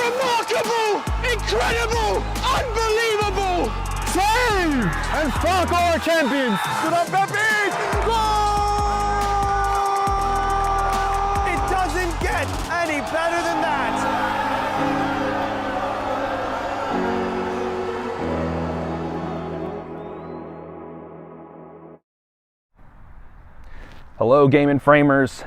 Remarkable! Incredible! Unbelievable! Save! And Spark are champions! Good up, Beppy! Goal! It doesn't get any better than that! Hello, Game Framers.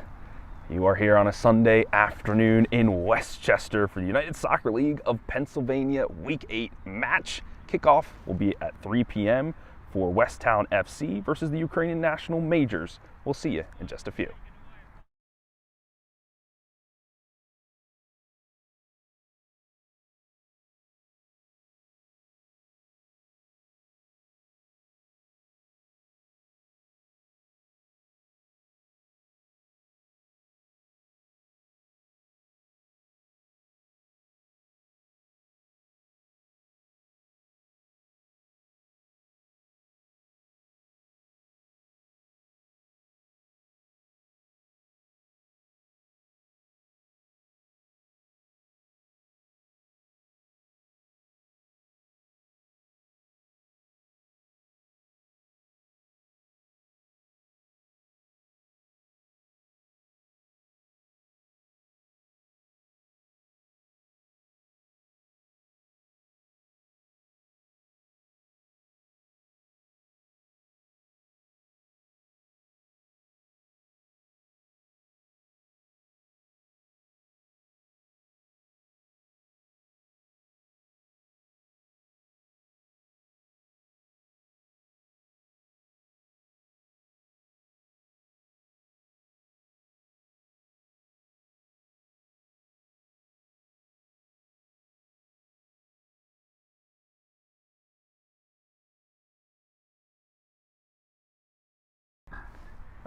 You are here on a Sunday afternoon in Westchester for the United Soccer League of Pennsylvania Week 8 match. Kickoff will be at 3 p.m. for Westtown FC versus the Ukrainian national majors. We'll see you in just a few.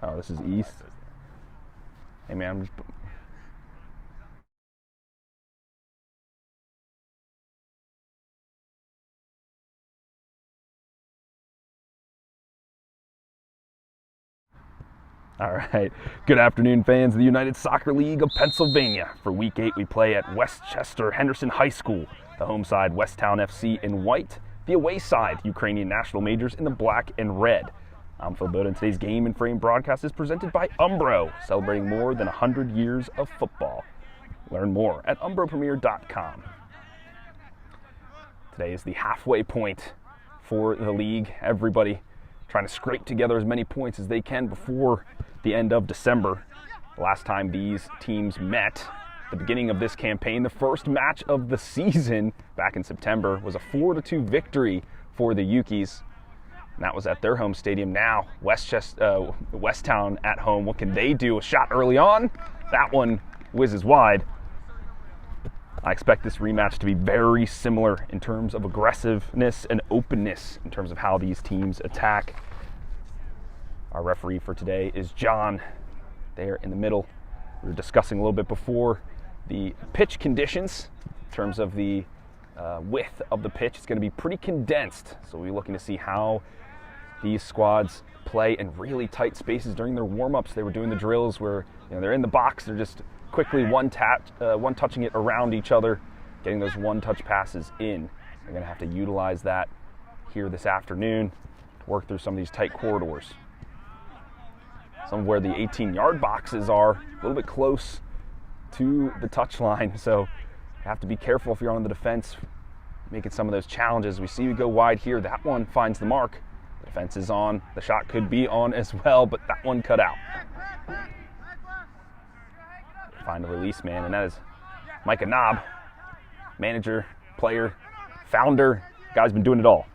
Oh, this is East. Hey, man, I'm just... All right. Good afternoon, fans of the United Soccer League of Pennsylvania. For Week 8, we play at Westchester Henderson High School. The home side, Westtown FC in white. The away side, Ukrainian national majors in the black and red. I'm Phil Bowden. Today's Game and Frame broadcast is presented by Umbro, celebrating more than 100 years of football. Learn more at umbropremier.com. Today is the halfway point for the league. Everybody trying to scrape together as many points as they can before the end of December. The last time these teams met, the beginning of this campaign, the first match of the season back in September, was a 4-2 victory for the Ukis. And that was at their home stadium. Now, Westtown at home. What can they do? A shot early on. That one whizzes wide. I expect this rematch to be very similar in terms of aggressiveness and openness in terms of how these teams attack. Our referee for today is John there in the middle. We were discussing a little bit before the pitch conditions in terms of the width of the pitch. It's going to be pretty condensed. So we'll be looking to see how these squads play in really tight spaces during their warm-ups. They were doing the drills where they're in the box, they're just quickly one touching it around each other, getting those one-touch passes in. They're going to have to utilize that here this afternoon to work through some of these tight corridors. Some of where the 18-yard boxes are a little bit close to the touchline, so you have to be careful if you're on the defense, making some of those challenges. We see we go wide here. That one finds the mark. The defense is on. The shot could be on as well, but that one cut out. Find a release man, and that is Micah Knob, manager, player, founder. Guy's been doing it all.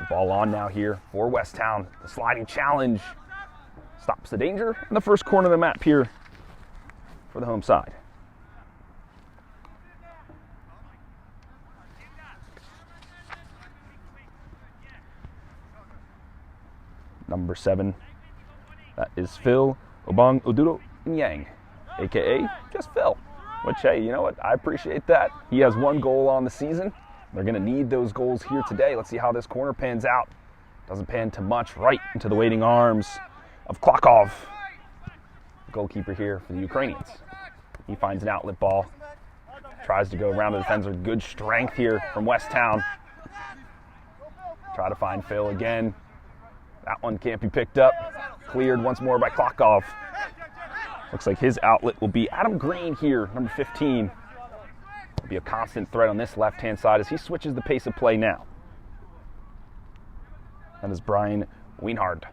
The ball on now here for Westtown. The sliding challenge stops the danger in the first corner of the map here for the home side. Number 7, that is Phil Obong Odudo Nyang, aka just Phil. Which, hey, you know what? I appreciate that. He has 1 goal on the season. They're going to need those goals here today. Let's see how this corner pans out. Doesn't pan to much, right into the waiting arms of Klokov. Goalkeeper here for the Ukrainians. He finds an outlet ball. Tries to go around the defender. Good strength here from Westtown. Try to find Phil again. That one can't be picked up. Cleared once more by Klokov. Looks like his outlet will be Adam Green here, number 15. Will be a constant threat on this left-hand side as he switches the pace of play now. That is Brian Wienhard.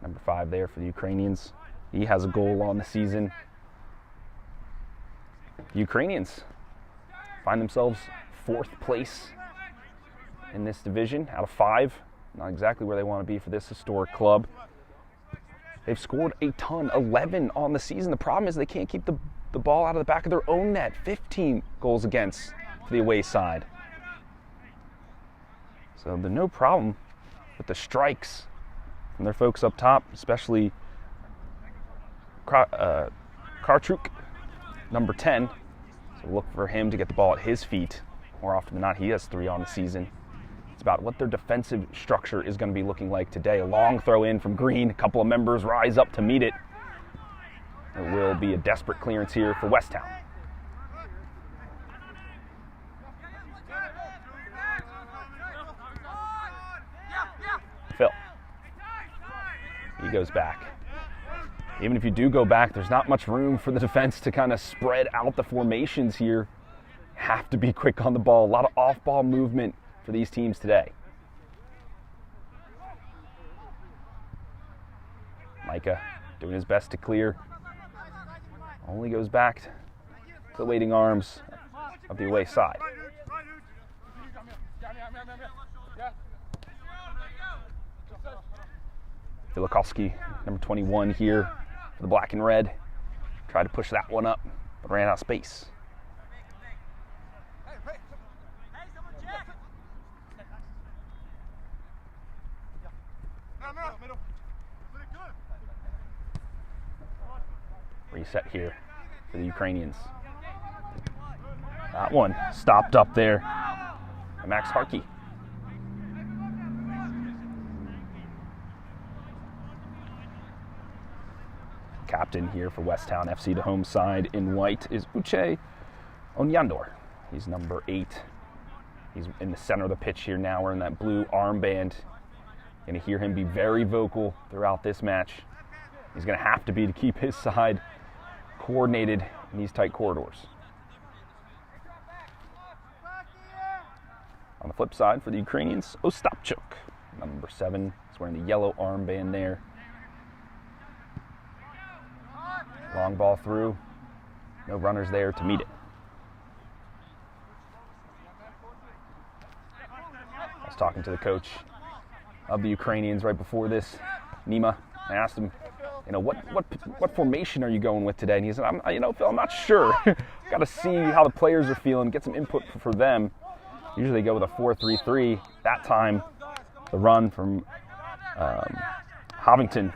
Number 5 there for the Ukrainians. He has a goal on the season. The Ukrainians find themselves 4th place in this division out of 5. Not exactly where they want to be for this historic club. They've scored a ton, 11 on the season. The problem is they can't keep the ball out of the back of their own net. 15 goals against for the away side. So there's no problem with the strikes from their folks up top, especially Karchuk, number 10. So look for him to get the ball at his feet. More often than not, he has 3 on the season. It's about what their defensive structure is going to be looking like today. A long throw in from Green. A couple of members rise up to meet it. There will be a desperate clearance here for Westtown. Phil. He goes back. Even if you do go back, there's not much room for the defense to kind of spread out the formations here. Have to be quick on the ball. A lot of off-ball movement for these teams today. Micah doing his best to clear. Only goes back to the waiting arms of the away side. Vilikovsky, number 21 here for the black and red. Tried to push that one up, but ran out of space. Reset here for the Ukrainians. That one stopped up there by Max Harkey. Captain here for Westtown FC, the home side in white, is Uche Onyandor. He's number 8. He's in the center of the pitch here now, wearing that blue armband. Going to hear him be very vocal throughout this match. He's going to have to be to keep his side coordinated in these tight corridors. On the flip side for the Ukrainians, Ostapchuk, number 7. He's wearing the yellow armband there. Long ball through. No runners there to meet it. I was talking to the coach of the Ukrainians right before this, Nima. I asked him, what formation are you going with today? And he said, Phil, I'm not sure. Got to see how the players are feeling, get some input for them. Usually they go with a 4-3-3. That time, the run from Hovington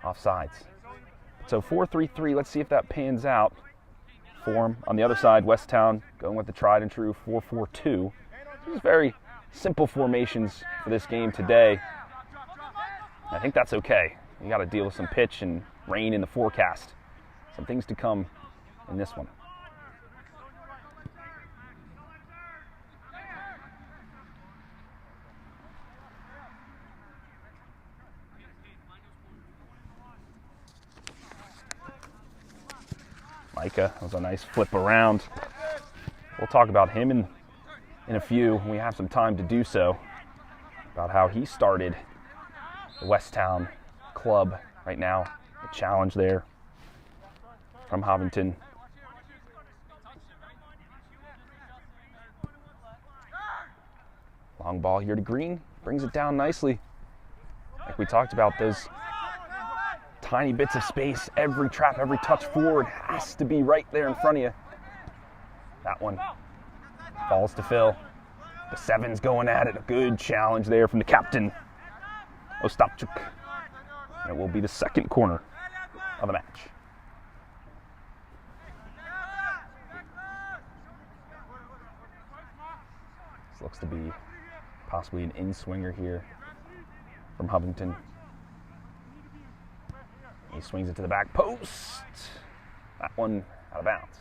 offsides. So 4-3-3, let's see if that pans out. Form on the other side, Westtown going with the tried and true 4-4-2. These are very simple formations for this game today. I think that's okay. You got to deal with some pitch and rain in the forecast. Some things to come in this one. Micah was a nice flip around. We'll talk about him in a few when we have some time to do so. About how he started the Westtown club right now. The challenge there from Hovington. Long ball here to Green. Brings it down nicely. Like we talked about, those tiny bits of space, every trap, every touch forward has to be right there in front of you. That one falls to Phil. The 7's going at it. A good challenge there from the captain, Ostapchuk. It will be the second corner of the match. This looks to be Possibly an in-swinger here from Hovington. He swings it to the back post. That one out of bounds.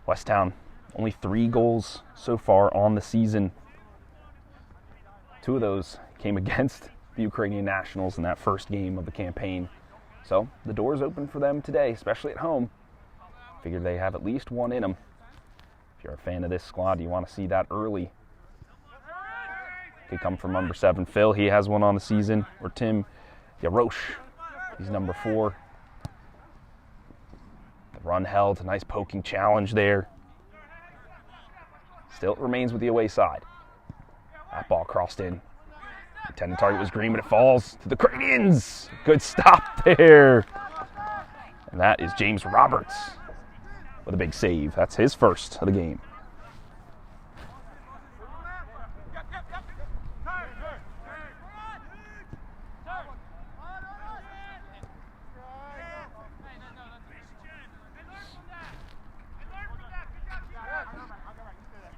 Westtown, only 3 goals so far on the season. 2 of those came against the Ukrainian nationals in that first game of the campaign. So the door's open for them today, especially at home. Figured they have at least one in them. If you're a fan of this squad, you want to see that early. Could come from number 7, Phil. He has one on the season. Or Tim Yarosh. He's number 4. The run held. A nice poking challenge there. Still remains with the away side. That ball crossed in. The intended target was green, but it falls to the Ukrainians. Good stop there. And that is James Roberts with a big save. That's his first of the game.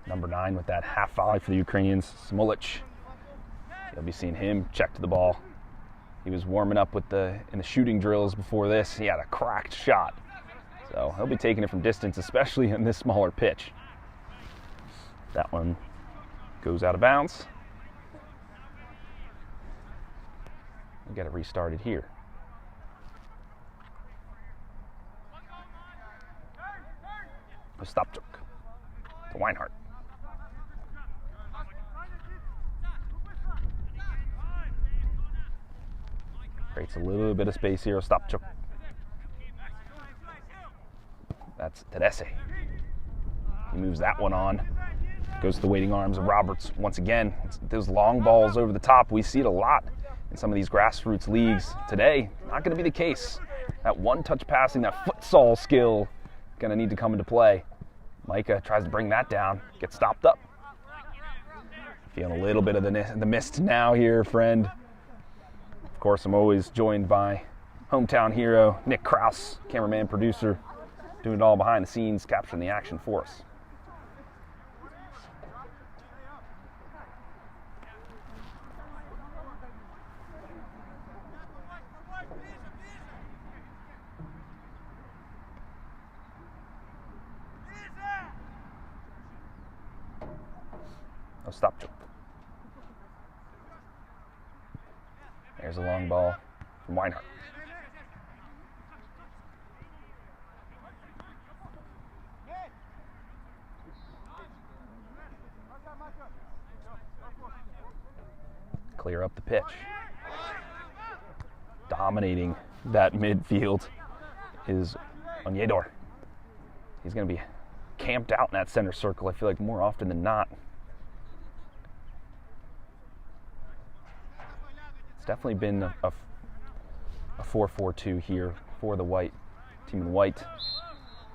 Number 9 with that half volley for the Ukrainians, Smolich. You'll be seeing him check to the ball. He was warming up in the shooting drills before this. He had a cracked shot. So he'll be taking it from distance, especially in this smaller pitch. That one goes out of bounds. We'll get it restarted here. Ostapchuk to Weinhardt. Creates a little bit of space here. Ostapchuk. That's Tedesse. He moves that one on. Goes to the waiting arms of Roberts once again. Those long balls over the top, we see it a lot in some of these grassroots leagues. Today, not going to be the case. That one-touch passing, that futsal skill, going to need to come into play. Micah tries to bring that down, gets stopped up. Feeling a little bit of the mist now here, friend. Of course, I'm always joined by hometown hero Nick Kraus, cameraman, producer, doing it all behind the scenes, capturing the action for us. Ostapchuk. There's a long ball from Weinhardt. Clear up the pitch. Dominating that midfield is Onyedor. He's going to be camped out in that center circle, I feel like, more often than not. It's definitely been a 4-4-2 here for the white team in white.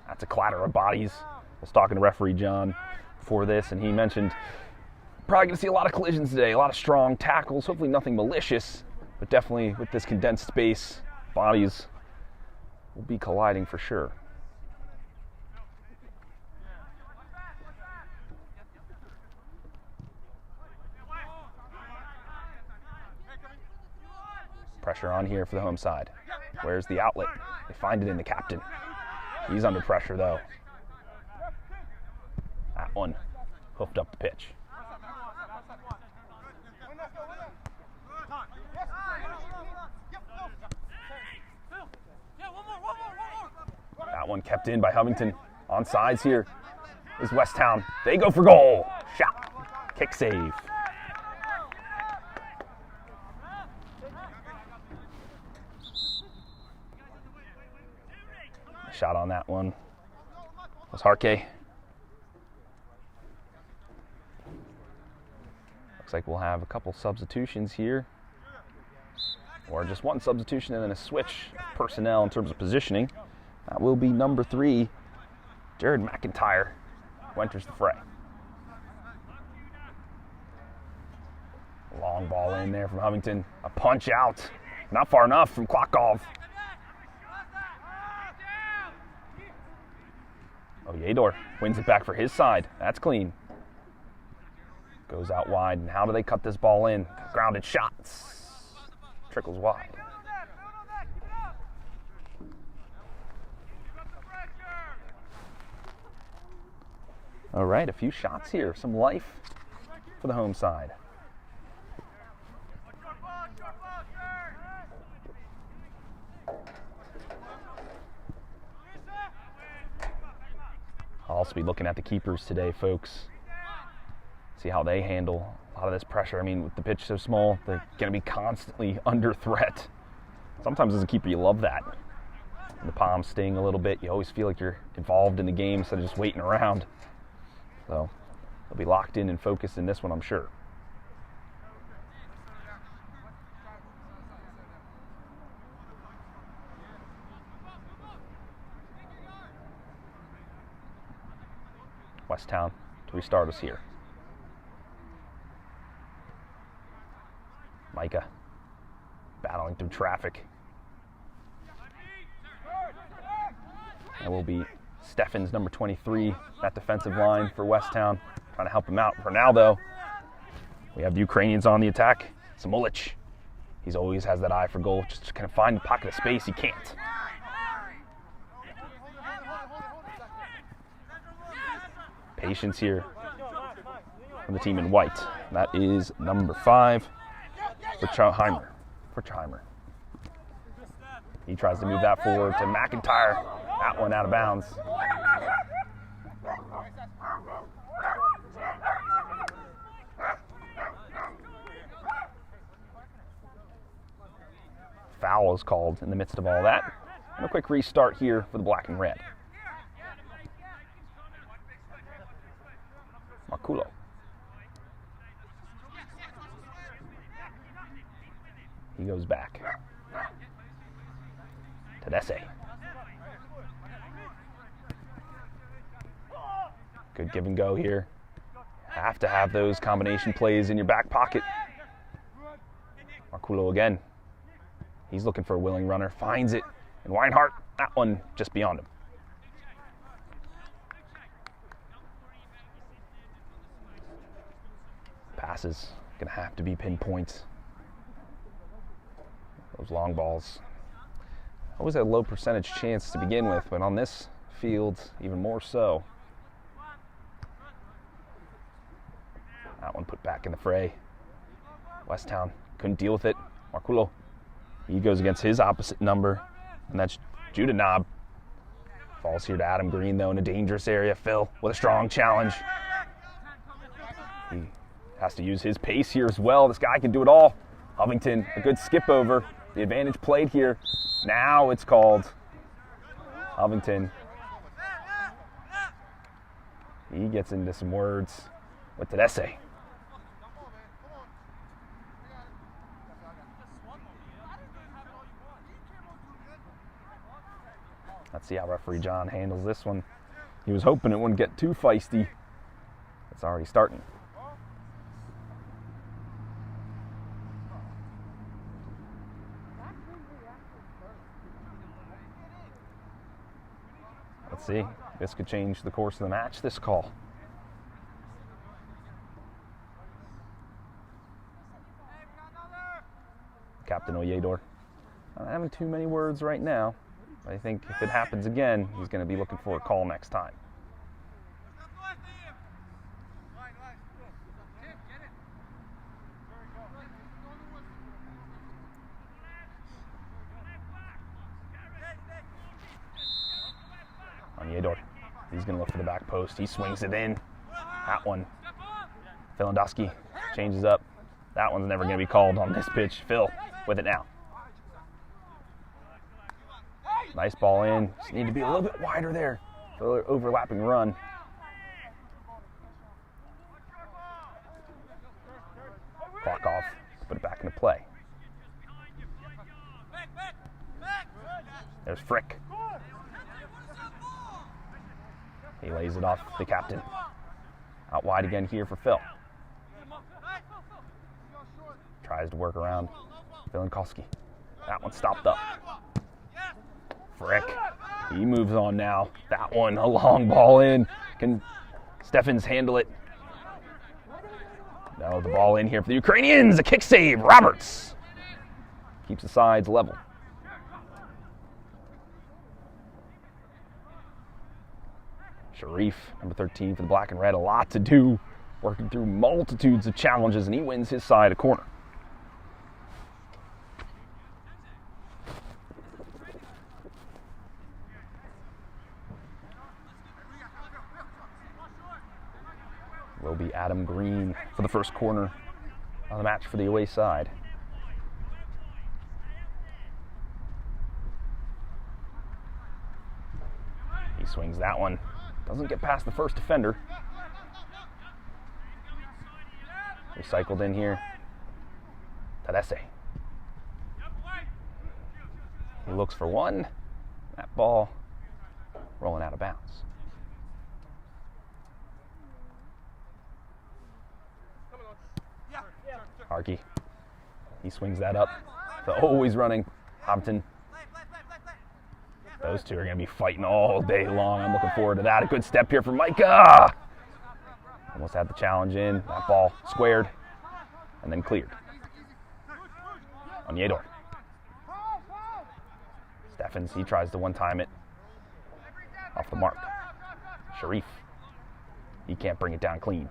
That's a clatter of bodies. I was talking to referee John before this, and he mentioned probably going to see a lot of collisions today, a lot of strong tackles, hopefully nothing malicious, but definitely with this condensed space, bodies will be colliding for sure. Pressure on here for the home side. Where's the outlet? They find it in the captain. He's under pressure though. That one hoofed up the pitch. That one kept in by Hovington. On sides here is Westtown. They go for goal. Shot. Kick save. Shot on that one was Harke. Looks like we'll have a couple substitutions here, or just one substitution and then a switch of personnel in terms of positioning. That will be number 3, Jared McIntyre, who enters the fray. Long ball in there from Hovington. A punch out. Not far enough from Klokov. Yedor wins it back for his side. That's clean. Goes out wide, and how do they cut this ball in? Grounded shots. Trickles wide. All right, a few shots here. Some life for the home side. I'll also be looking at the keepers today, folks. See how they handle a lot of this pressure. I mean, with the pitch so small, they're going to be constantly under threat. Sometimes as a keeper, you love that. The palms sting a little bit. You always feel like you're involved in the game instead of just waiting around. So they'll be locked in and focused in this one, I'm sure. Westtown to restart us here. Micah battling through traffic. And will be Steffens, number 23, that defensive line for Westtown, trying to help him out. For now, though, we have the Ukrainians on the attack. Samulich, he's always has that eye for goal. Just kind of find a pocket of space. He can't. Patience here from the team in white. That is number 5 for Chiheimer. He tries to move that forward to McIntyre. That one out of bounds. Foul is called in the midst of all that. And a quick restart here for the black and red. Marculo. He goes back. Tedesse. Good give and go here. Have to have those combination plays in your back pocket. Marculo again. He's looking for a willing runner. Finds it. And Weinhardt, that one just beyond him. Passes gonna have to be pinpoints. Those long balls. Always a low percentage chance to begin with, but on this field, even more so. That one put back in the fray. Westtown couldn't deal with it. Marculo, he goes against his opposite number, and that's Judenab. Falls here to Adam Green, though, in a dangerous area. Phil with a strong challenge. He has to use his pace here as well. This guy can do it all. Hovington, a good skip over. The advantage played here. Now it's called. Hovington. He gets into some words with Tedesse. Let's see how referee John handles this one. He was hoping it wouldn't get too feisty. It's already starting. Let's see. This could change the course of the match, this call. Captain Oyedor. Not having too many words right now. I think if it happens again, he's going to be looking for a call next time. Oyedor. He's going to look for the back post. He swings it in. That one. Filandowski changes up. That one's never going to be called on this pitch. Phil with it now. Nice ball in. Just need to be a little bit wider there for the overlapping run. Clock off. Put it back into play. There's Frick. He lays it off the captain. Out wide again here for Phil. Tries to work around Filankowski. That one stopped up. Frick. He moves on now. That one, a long ball in. Can Steffens handle it? Now the ball in here for the Ukrainians. A kick save. Roberts keeps the sides level. Sharif, number 13 for the black and red. A lot to do. Working through multitudes of challenges, and he wins his side a corner. Will be Adam Green for the first corner on the match for the away side. He swings that one. Doesn't get past the first defender. Recycled in here. Tadesse. He looks for one. That ball rolling out of bounds. Harkey. He swings that up. The always running Hobton. Those two are going to be fighting all day long. I'm looking forward to that. A good step here from Micah. Almost had the challenge in. That ball squared and then cleared. On Yedor. Steffens, he tries to one-time it. Off the mark. Sharif. He can't bring it down clean.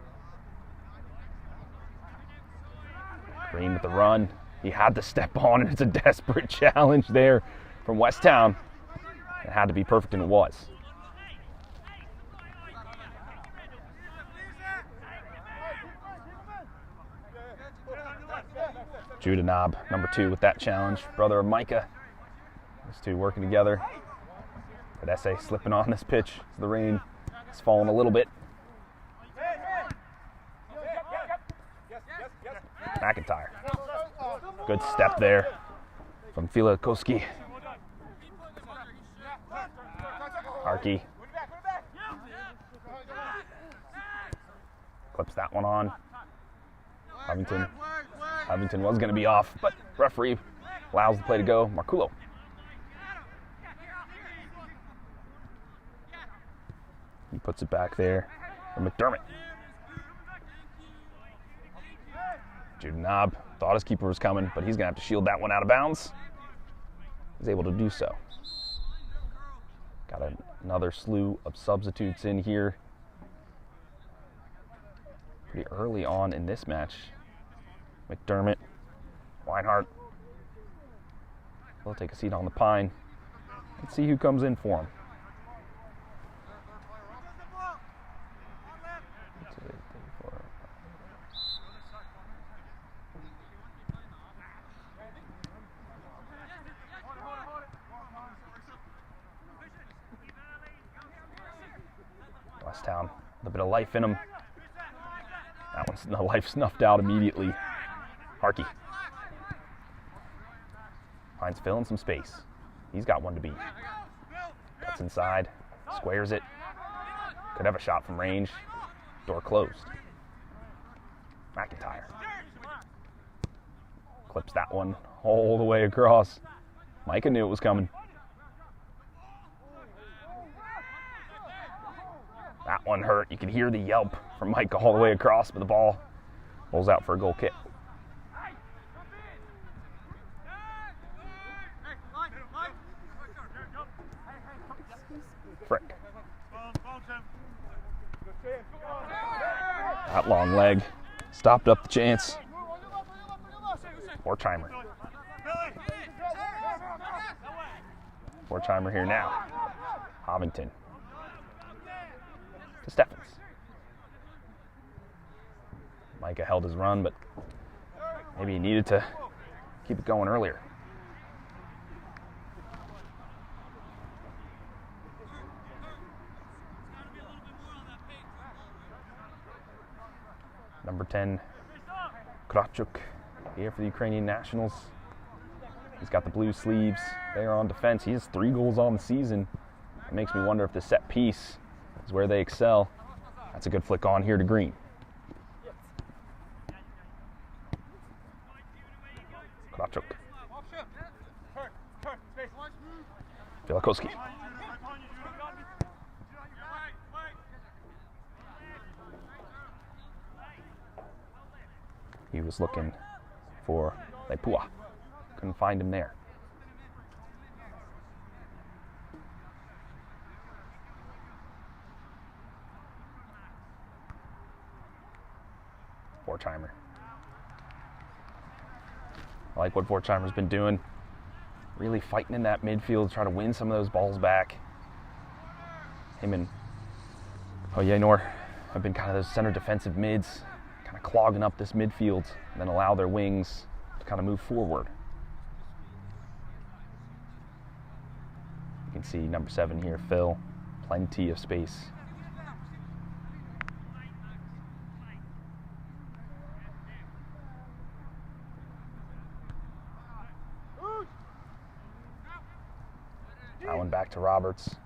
Green with the run. He had to step on, and it's a desperate challenge there from Westtown. It had to be perfect, and it was. Judah Knob, number 2 with that challenge. Brother of Micah. Those two working together. Tadesse slipping on this pitch as the rain is falling a little bit. McIntyre. Good step there from Filakoski. Harkey. Clips that one on. Covington was going to be off, but referee allows the play to go. Marculo. He puts it back there for McDermott. Jude Knob thought his keeper was coming, but he's going to have to shield that one out of bounds. He's able to do so. Got another slew of substitutes in here. Pretty early on in this match. McDermott, Weinhardt. They'll take a seat on the pine. Let's see who comes in for him. Westtown, a bit of life in him. That one's the life snuffed out immediately. Harkey finds Phil in some space. He's got one to beat. Cuts inside, squares it. Could have a shot from range. Door closed. McIntyre clips that one all the way across. Micah knew it was coming. That one hurt. You could hear the yelp from Micah all the way across, but the ball rolls out for a goal kick. Frick. That long leg stopped up the chance. Horchheimer. Horchheimer here now. Hovington. To Steffens. Micah held his run, but maybe he needed to keep it going earlier. Number 10, Krawczuk, here for the Ukrainian Nationals. He's got the blue sleeves. They are on defense. He has 3 goals on the season. It makes me wonder if the set piece is where they excel. That's a good flick on here to Green. Krawczuk. Filakoski. He was looking for Lepua. Couldn't find him there. Forchheimer. I like what Forchheimer's been doing. Really fighting in that midfield, trying to win some of those balls back. Him and Oyenor have been kind of those center defensive mids, kind of clogging up this midfield, and then allow their wings to kind of move forward. You can see number 7 here, Phil. Plenty of space. That one back to Roberts.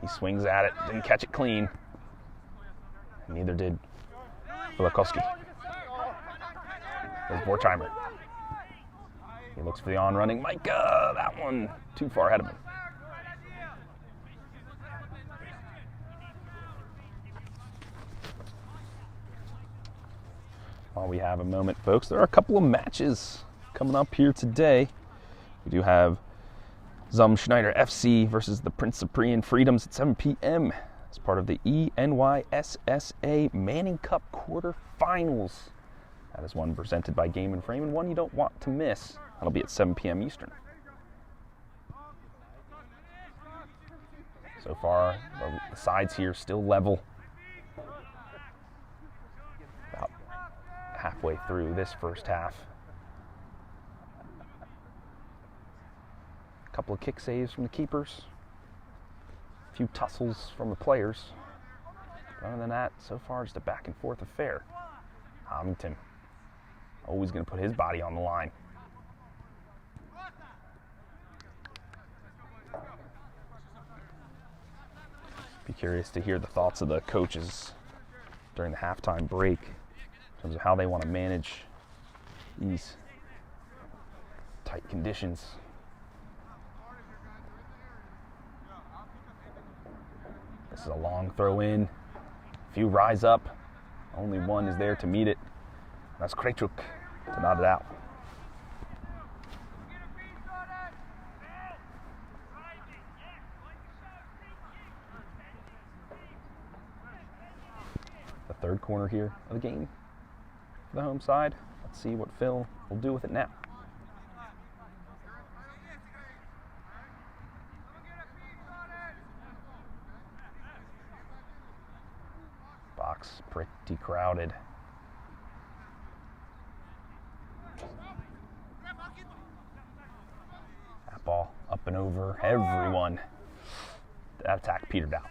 He swings at it, didn't catch it clean. Neither did Filakowski. There's Borchheimer. He looks for the on-running Micah. That one too far ahead of him. While we have a moment, folks, there are a couple of matches coming up here today. We do have Schneider FC versus the Prince of Priyan Freedoms at 7 p.m. as part of the ENYSSA Manning Cup quarterfinals. That is one presented by Game and Frame and one you don't want to miss. That'll be at 7 p.m. Eastern. So far, the sides here still level. About halfway through this first half. A couple of kick saves from the keepers. A few tussles from the players. But other than that, so far just a back and forth affair. Homington always going to put his body on the line. Be curious to hear the thoughts of the coaches during the halftime break in terms of how they want to manage these tight conditions. This is a long throw in. A few rise up. Only one is there to meet it. That's Krejcik to nod it out. The third corner here of the game for the home side. Let's see what Phil will do with it now. Box pretty crowded. That ball up and over everyone. That attack petered out.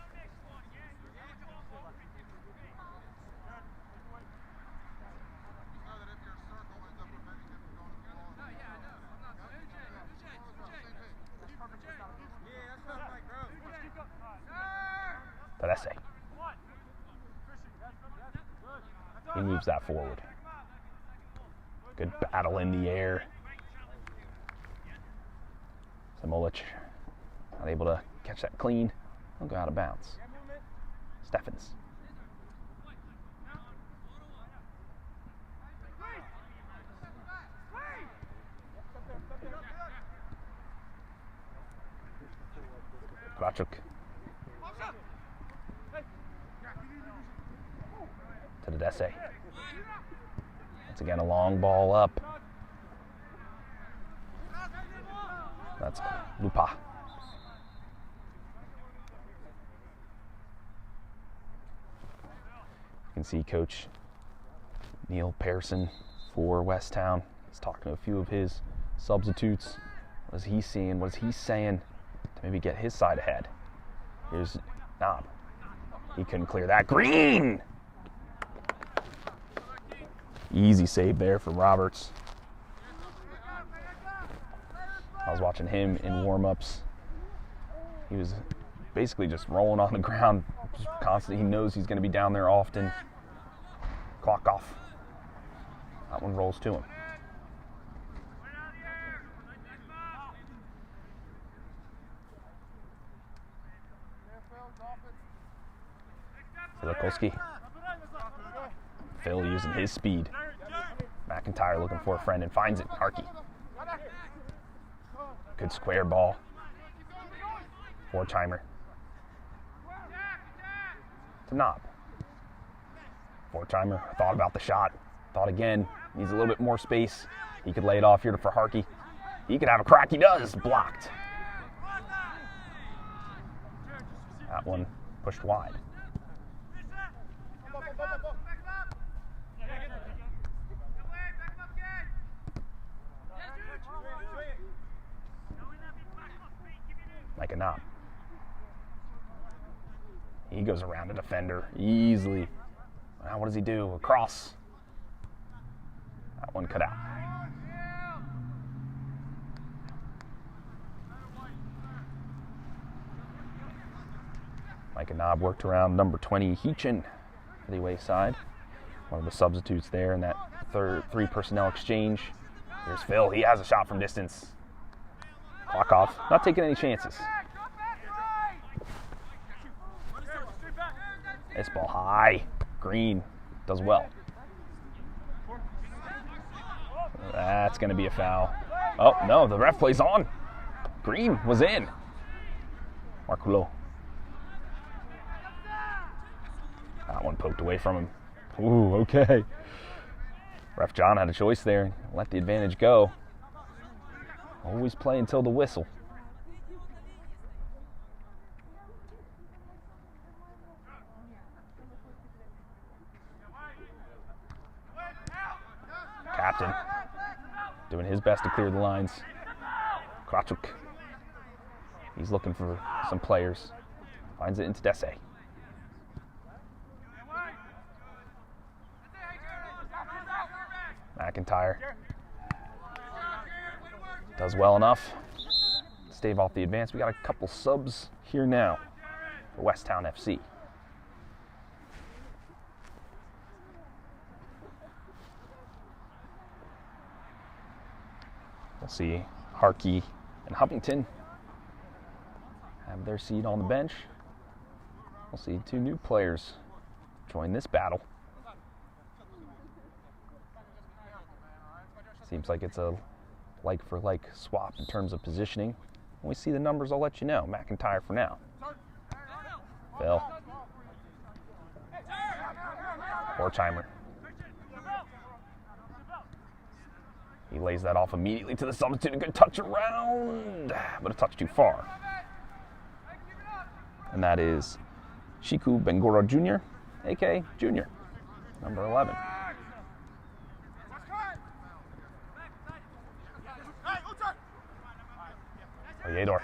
That essay. He moves that forward. Good battle in the air. Samolich not able to catch that clean. He'll go out of bounds. Steffens. Krejcik. To the Desse. Once again, a long ball up. That's Lupa. You can see Coach Neil Pearson for Westtown. He's talking to a few of his substitutes. What is he seeing? What is he saying to maybe get his side ahead? Here's Knob. He couldn't clear that. Green! Easy save there from Roberts. I was watching him in warm-ups. He was basically just rolling on the ground just constantly. He knows he's going to be down there often. Clock off. That one rolls to him. Filakowski. Phil using his speed. McIntyre looking for a friend and finds it. Harkey. Good square ball. Forchheimer. To Knob. Forchheimer thought about the shot. Thought again. Needs a little bit more space. He could lay it off here for Harkey. He could have a crack. He does. Blocked. That one pushed wide. Like a Knob. He goes around a defender easily. Now what does he do? A cross. That one cut out. Mike and Knob worked around number 20, Heachin, for the away side. One of the substitutes there in that three personnel exchange. Here's Phil. He has a shot from distance. Clock off. Not taking any chances. This ball high. Green does well. That's going to be a foul. Oh, no, the ref plays on. Green was in. Marculot. That one poked away from him. Ooh, okay. Ref John had a choice there. Let the advantage go. Always play until the whistle. Captain doing his best to clear the lines. Krawczuk. He's looking for some players. Finds it into Desse. McIntyre does well enough to stave off the advance. We got a couple subs here now for Westtown FC. We'll see Harkey and Huffington have their seat on the bench. We'll see two new players join this battle. Seems like it's a like-for-like swap in terms of positioning. When we see the numbers, I'll let you know. McIntyre for now. Phil. Forchheimer. He lays that off immediately to the substitute. A good touch around, but a touch too far. And that is Shiku Bengora Jr., a.k.a. Junior, number 11. Yador.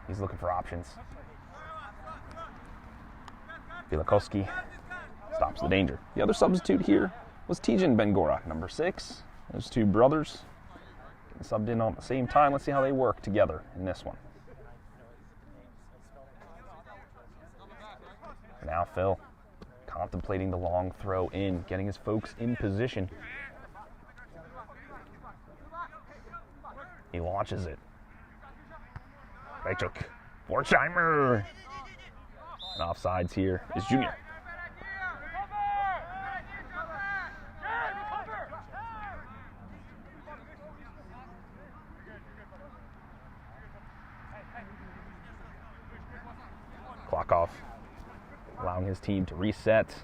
He's looking for options. Bielakowski stops the danger. The other substitute here was Tijan Bengora, number 6. Those two brothers subbed in on at the same time. Let's see how they work together in this one. Now Phil contemplating the long throw in, getting his folks in position. He launches it. Rachuk. Forchheimer. And offsides here is Junior. Clock off, allowing his team to reset.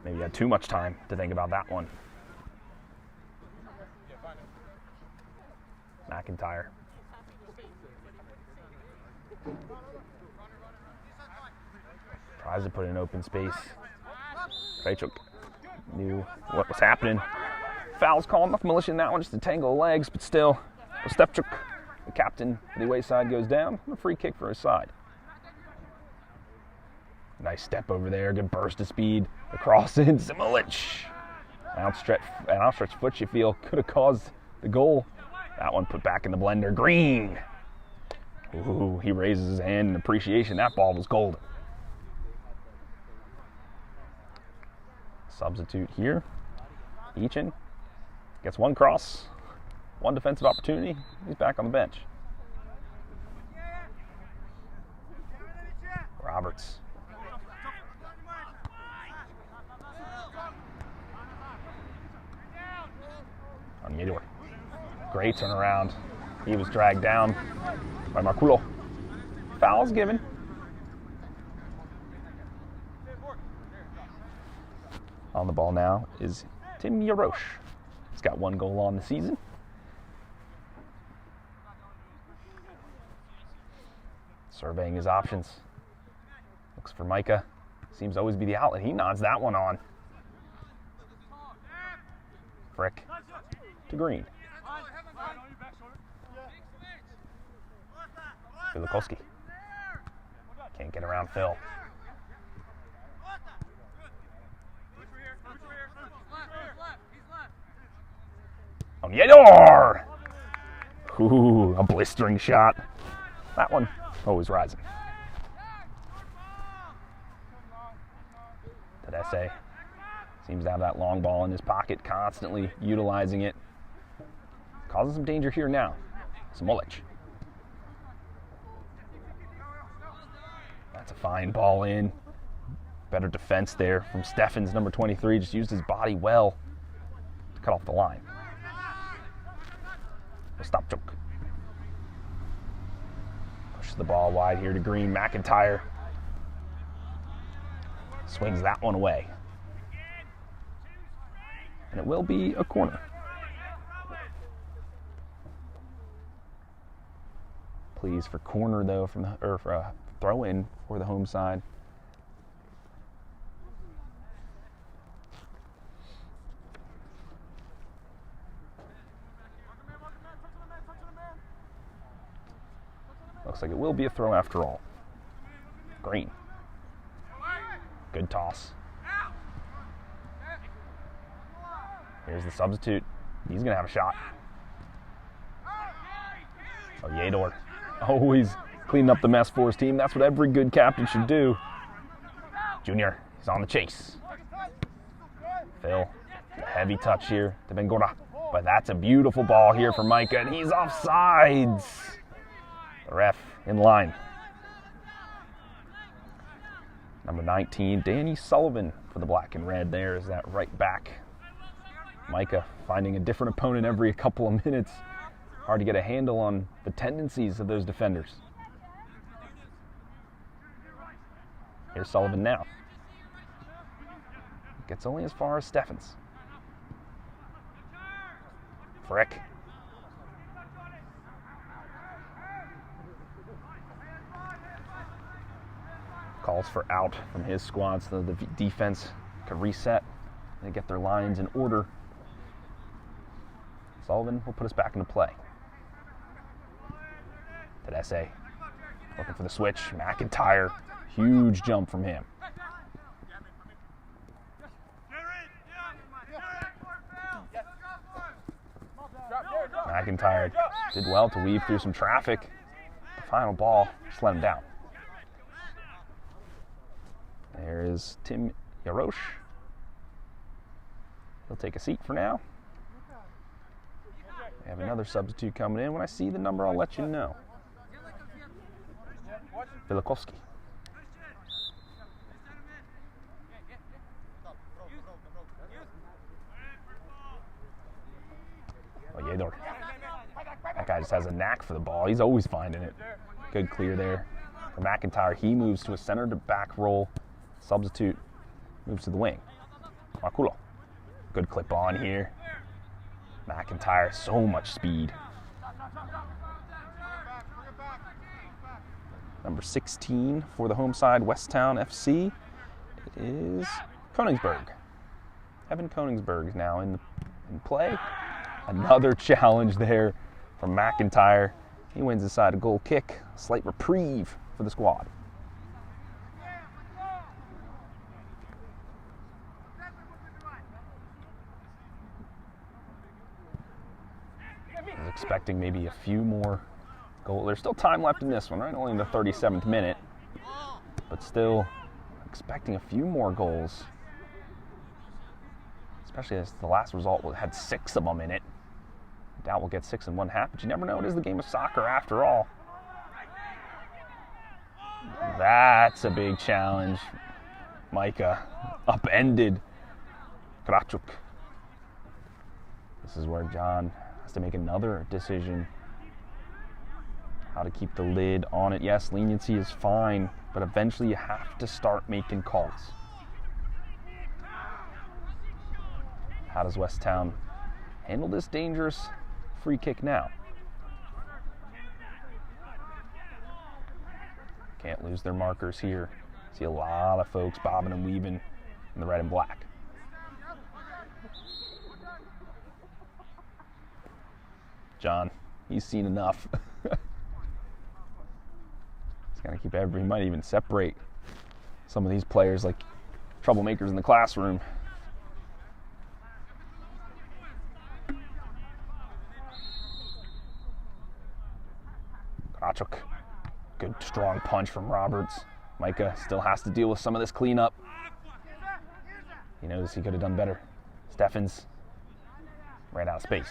Maybe had too much time to think about that one. McIntyre. Tries to put it in open space. Rachuk knew what was happening. Foul's called, nothing malicious in that one, just a tangle of legs, but still, Ostapchuk, the captain for the away side, goes down. A free kick for his side. Nice step over there, good burst of speed. Across in, Zimulich. An outstretched foot, you feel, could have caused the goal. That one put back in the blender. Green. Ooh, he raises his hand in appreciation. That ball was golden. Substitute here. Eachin gets one cross, one defensive opportunity. He's back on the bench. Roberts. On Yedor. Great turnaround. He was dragged down by Marculo. Foul's given. On the ball now is Tim Yarosh. He's got 1 goal on the season. Surveying his options. Looks for Micah. Seems to always be the outlet. He nods that one on. Frick to Green. Filikowski. Can't get around Phil. On Yedor! Ooh, a blistering shot. That one always rising. Tedeschi seems to have that long ball in his pocket, constantly utilizing it. Causing some danger here now. Smolich. That's a fine ball in. Better defense there from Steffens, number 23. Just used his body well to cut off the line. Stop choke. Pushes the ball wide here to Green. McIntyre swings that one away. And it will be a corner. Please for corner though from the for a throw in for the home side. Looks like it will be a throw after all. Green. Good toss. Here's the substitute. He's going to have a shot. Oh, Yedor. Always cleaning up the mess for his team. That's what every good captain should do. Junior, he's on the chase. Phil, heavy touch here to Bengora. But that's a beautiful ball here for Micah, and he's offsides. The ref in line. Number 19, Danny Sullivan for the black and red. There is that right back. Micah finding a different opponent every couple of minutes. Hard to get a handle on the tendencies of those defenders. Here's Sullivan now. Gets only as far as Steffens. Frick. Calls for out from his squad so the defense can reset and get their lines in order. Sullivan will put us back into play. Tedeschi looking for the switch. McIntyre, huge jump from him. McIntyre did well to weave through some traffic. The final ball just let him down. There is Tim Yarosh. He'll take a seat for now. We have another substitute coming in. When I see the number, I'll let you know. Filikowski. Oh, Yedor. That guy just has a knack for the ball. He's always finding it. Good clear there. For McIntyre, he moves to a center to back roll. Substitute moves to the wing. Marculo. Good clip on here. McIntyre, so much speed. Number 16 for the home side, Westtown FC. It is Koningsberg. Evan Koningsberg is now in play. Another challenge there from McIntyre. He wins inside a goal kick. Slight reprieve for the squad. Expecting maybe a few more goals. There's still time left in this one, right? Only in the 37th minute. But still expecting a few more goals. Especially as the last result had 6 of them in it. Doubt we'll get 6 in one half, but you never know. It is the game of soccer after all. That's a big challenge. Micah upended Kravchuk. This is where John has to make another decision. How to keep the lid on it. Yes, leniency is fine, but eventually you have to start making calls. How does Westtown handle this dangerous free kick now? Can't lose their markers here. See a lot of folks bobbing and weaving in the red and black. John, he's seen enough. He's got to keep he might even separate some of these players like troublemakers in the classroom. Kravchuk. Good strong punch from Roberts. Micah still has to deal with some of this cleanup. He knows he could have done better. Steffens ran out of space.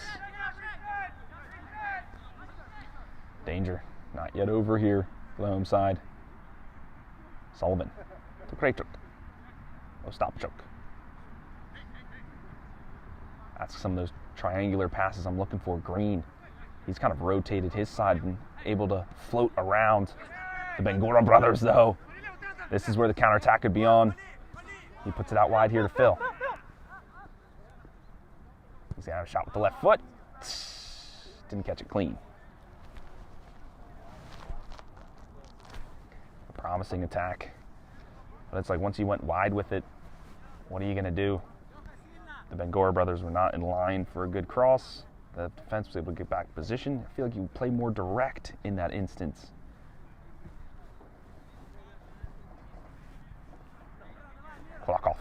Danger. Not yet over here for the home side. Sullivan to Kravchuk. Ostapchuk. That's some of those triangular passes I'm looking for. Green. He's kind of rotated his side and able to float around. The Bangura brothers, though. This is where the counterattack could be on. He puts it out wide here to Phil. He's going to have a shot with the left foot. Didn't catch it clean. A promising attack. But it's like once he went wide with it, what are you going to do? The Bangura brothers were not in line for a good cross. The defense was able to get back in position. I feel like you play more direct in that instance. Klokov.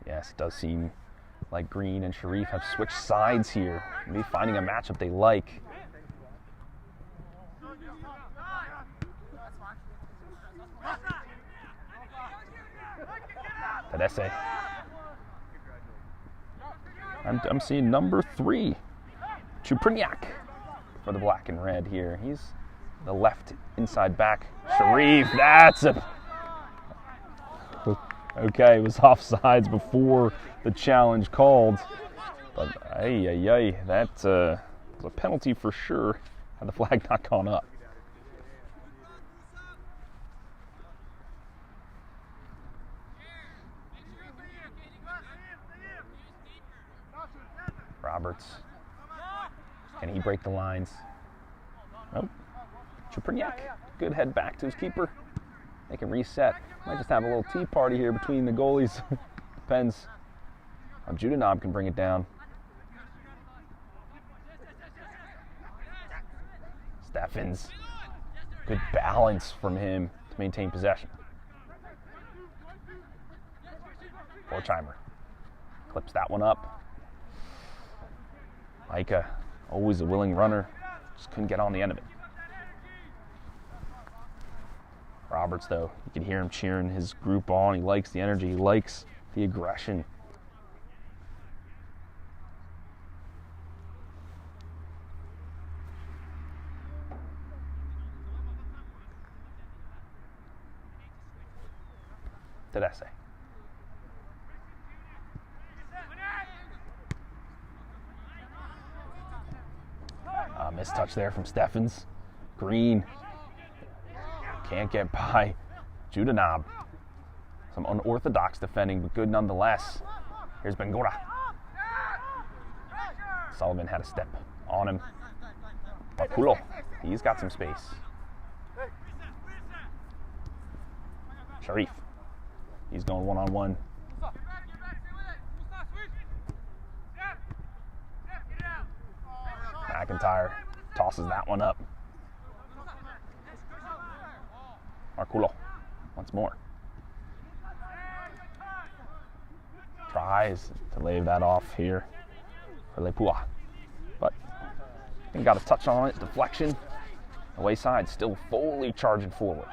Yes, it does seem like Green and Sharif have switched sides here. Maybe finding a matchup they like. Tedesse. I'm seeing number 3, Chupriniak, for the black and red here. He's the left inside back. Sharif, that's a... Okay, it was offsides before the challenge called. But, that was a penalty for sure had the flag not gone up. Roberts. Can he break the lines? Nope. Chupriniak. Good head back to his keeper. They can reset. Might just have a little tea party here between the goalies. Depends. Judanab can bring it down. Steffens. Good balance from him to maintain possession. Forchheimer. Clips that one up. Micah, always a willing runner. Just couldn't get on the end of it. Roberts, though, you can hear him cheering his group on. He likes the energy. He likes the aggression. Tedesse. Missed touch there from Steffens. Green. Can't get by Judanab. Some unorthodox defending, but good nonetheless. Here's Bangura. Sullivan had a step on him. Pakulo. He's got some space. Sharif. He's going one-on-one. McIntyre tosses that one up. Marculo once more. Tries to lay that off here for Lepua. But he got a touch on it. Deflection. Away side still fully charging forward.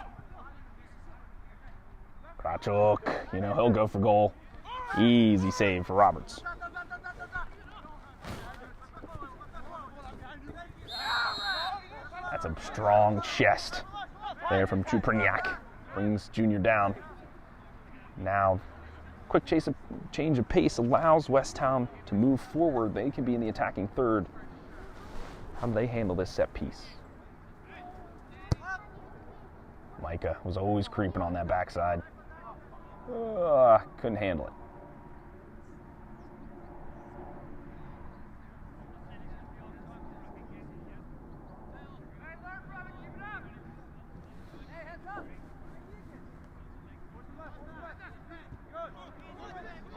Kravchuk, he'll go for goal. Easy save for Roberts. That's a strong chest there from Chupriniak. Brings Junior down. Now, quick change of pace allows Westtown to move forward. They can be in the attacking third. How do they handle this set piece? Micah was always creeping on that backside. Couldn't handle it.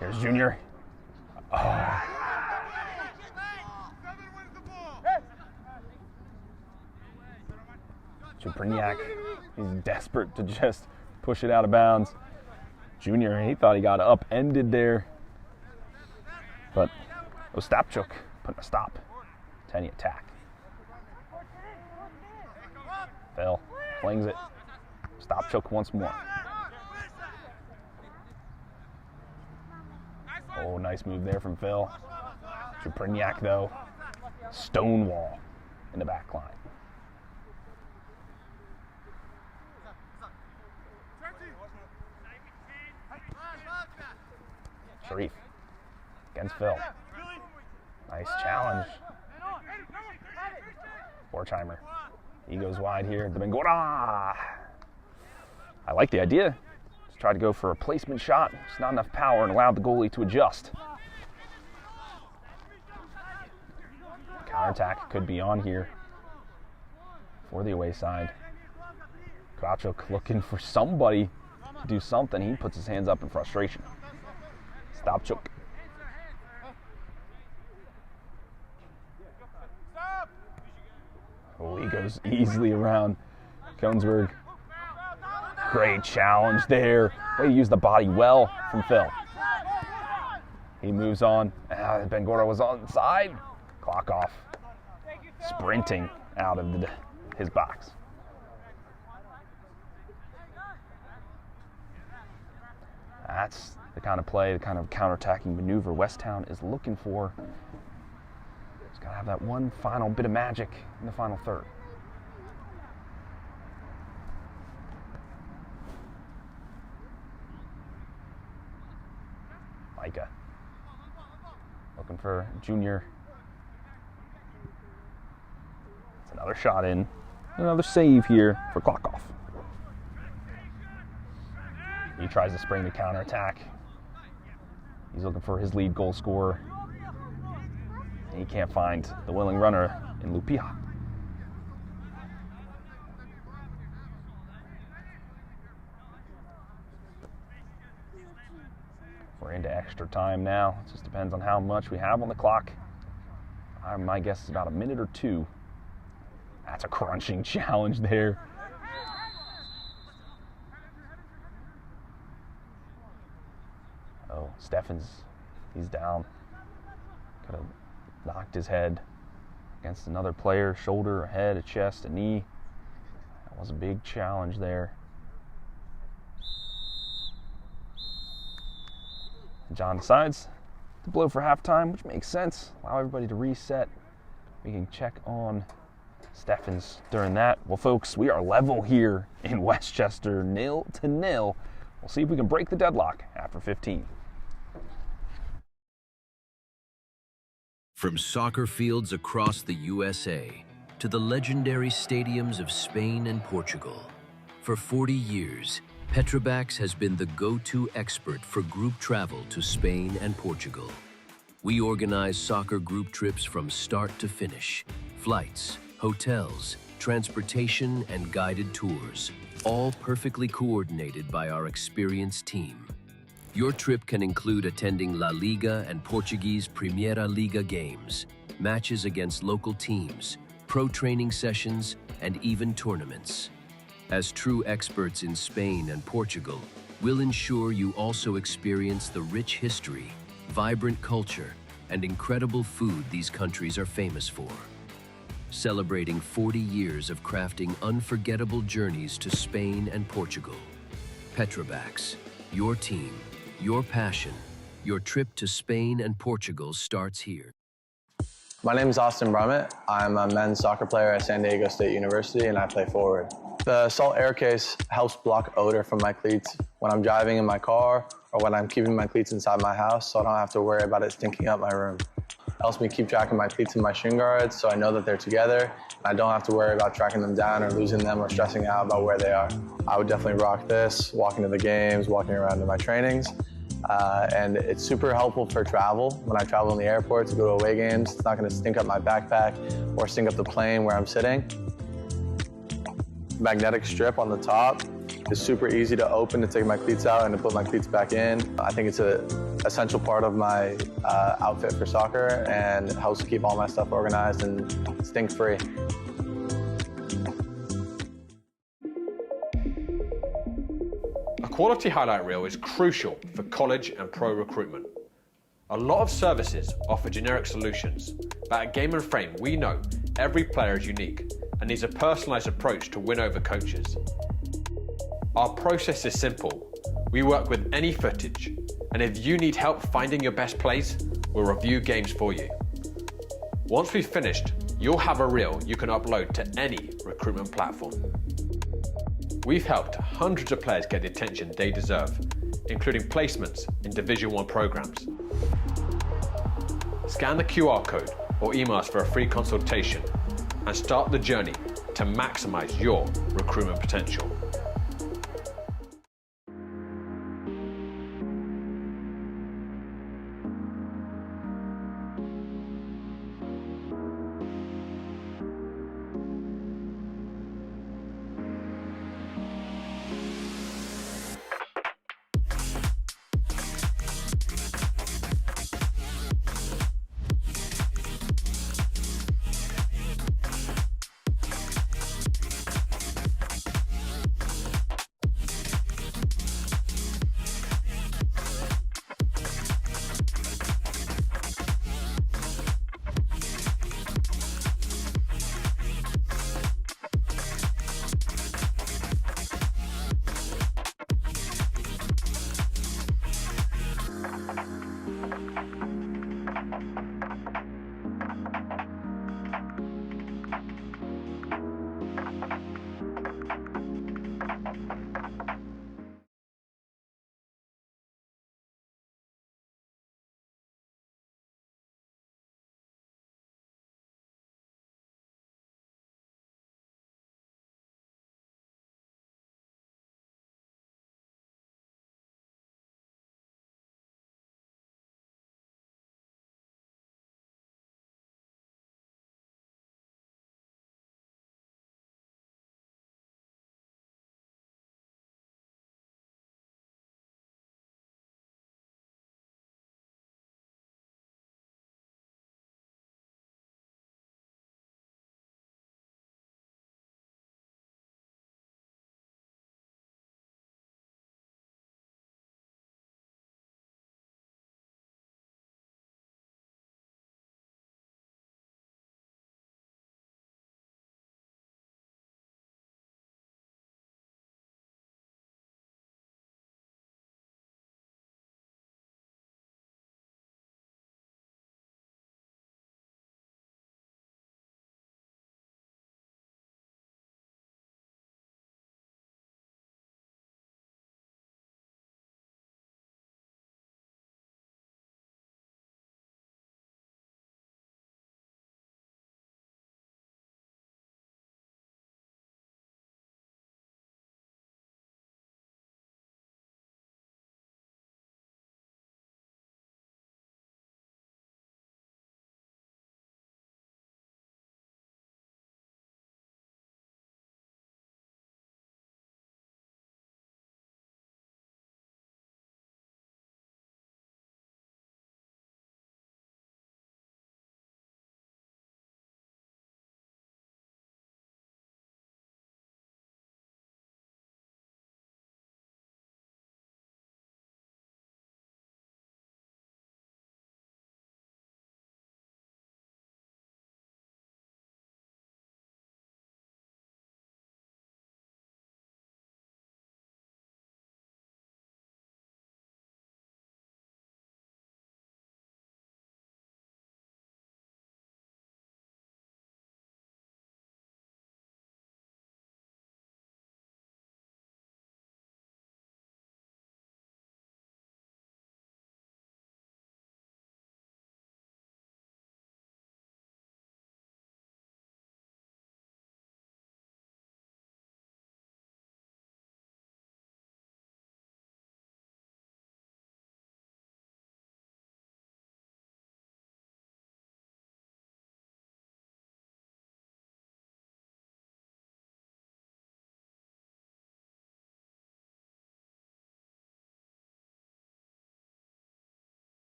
Here's Junior. Oh. Chupriniak, he's desperate to just push it out of bounds. Junior, he thought he got upended there. But Ostapchuk putting a stop to any attack. Phil flings it. Ostapchuk once more. Oh, nice move there from Phil. Chupriniak, though, stonewall in the back line. Sharif against Phil. Nice challenge. Borchheimer. He goes wide here. The Bengora. I like the idea. Just tried to go for a placement shot. It's not enough power and allowed the goalie to adjust. Counterattack could be on here for the away side. Kravchuk looking for somebody to do something. He puts his hands up in frustration. Ostapchuk. Oh, he goes easily around Koensberg. Great challenge there. Way to use the body well from Phil. He moves on. Bengora was on the side. Clock off. Sprinting out of his box. That's the kind of play, the kind of counterattacking maneuver Westtown is looking for. It's got to have that one final bit of magic in the final third. Micah looking for Junior. It's another shot in. Another save here for Klokov. He tries to spring the counterattack. He's looking for his lead goal scorer. And he can't find the willing runner in Lupia. We're into extra time now. It just depends on how much we have on the clock. My guess is about a minute or two. That's a crunching challenge there. Oh, Steffens, he's down. Could have knocked his head against another player, shoulder, a head, a chest, a knee. That was a big challenge there. John decides to blow for halftime, which makes sense. Allow everybody to reset. We can check on Steffens during that. Well, folks, we are level here in Westchester, 0-0. We'll see if we can break the deadlock after 15. From soccer fields across the USA to the legendary stadiums of Spain and Portugal, for 40 years, Petrobax has been the go-to expert for group travel to Spain and Portugal. We organize soccer group trips from start to finish, flights, hotels, transportation, and guided tours, all perfectly coordinated by our experienced team. Your trip can include attending La Liga and Portuguese Primeira Liga games, matches against local teams, pro training sessions, and even tournaments. As true experts in Spain and Portugal, we'll ensure you also experience the rich history, vibrant culture, and incredible food these countries are famous for. Celebrating 40 years of crafting unforgettable journeys to Spain and Portugal. Petrobax, your team, your passion, your trip to Spain and Portugal starts here. My name is Austin Brummett. I'm a men's soccer player at San Diego State University, and I play forward. The Salt Air Case helps block odor from my cleats when I'm driving in my car or when I'm keeping my cleats inside my house, so I don't have to worry about it stinking up my room. It helps me keep track of my cleats and my shin guards, so I know that they're together, and I don't have to worry about tracking them down or losing them or stressing out about where they are. I would definitely rock this, walking to the games, walking around to my trainings. And it's super helpful for travel. When I travel in the airport to go to away games, it's not going to stink up my backpack or stink up the plane where I'm sitting. Magnetic strip on the top is super easy to open to take my cleats out and to put my cleats back in. I think it's an essential part of my outfit for soccer and helps keep all my stuff organized and stink-free. A quality highlight reel is crucial for college and pro recruitment. A lot of services offer generic solutions, but at Game and Frame we know every player is unique and needs a personalized approach to win over coaches. Our process is simple. We work with any footage, and if you need help finding your best plays, we'll review games for you. Once we've finished, you'll have a reel you can upload to any recruitment platform. We've helped hundreds of players get the attention they deserve, including placements in Division I programs. Scan the QR code or email us for a free consultation and start the journey to maximize your recruitment potential.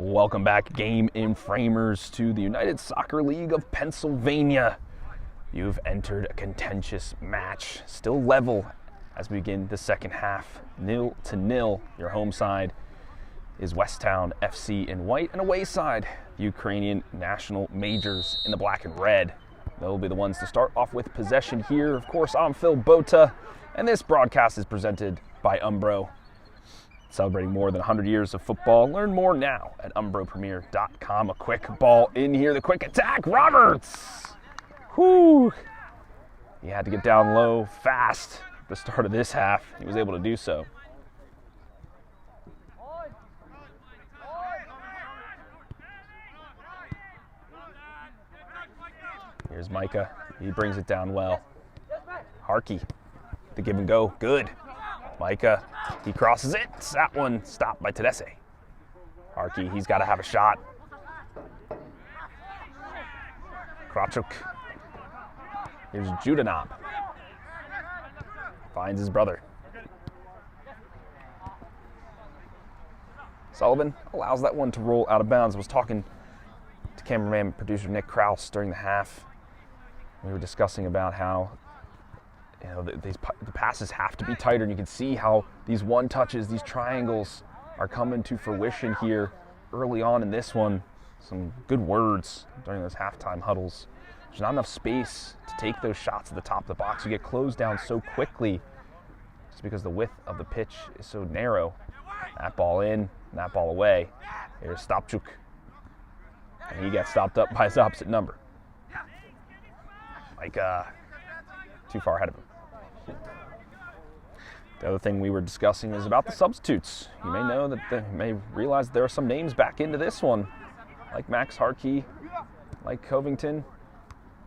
Welcome back, Game In Framers, to the United Soccer League of Pennsylvania. You've entered a contentious match, still level as we begin the second half, 0-0. Your home side is Westtown FC in white, and away side, the Ukrainian national majors in the black and red. They'll be the ones to start off with possession here. Of course, I'm Phil Bota, and this broadcast is presented by Umbro. Celebrating more than 100 years of football. Learn more now at umbropremier.com. A quick ball in here, the quick attack, Roberts! Whew! He had to get down low fast at the start of this half. He was able to do so. Here's Micah. He brings it down well. Harkey, the give and go, good. Micah, he crosses it. That one stopped by Tedesse. Harkey, he's got to have a shot. Krawczuk. Here's Judanop. Finds his brother. Sullivan allows that one to roll out of bounds. I was talking to cameraman and producer Nick Krause during the half. We were discussing about how the passes have to be tighter, and you can see how these one touches, these triangles are coming to fruition here early on in this one. Some good words during those halftime huddles. There's not enough space to take those shots at the top of the box. You get closed down so quickly just because the width of the pitch is so narrow. That ball in, that ball away. Here's Stopchuk. And he gets stopped up by his opposite number. Too far ahead of him. The other thing we were discussing is about the substitutes. You may realize there are some names back into this one, like Max Harkey, like Covington.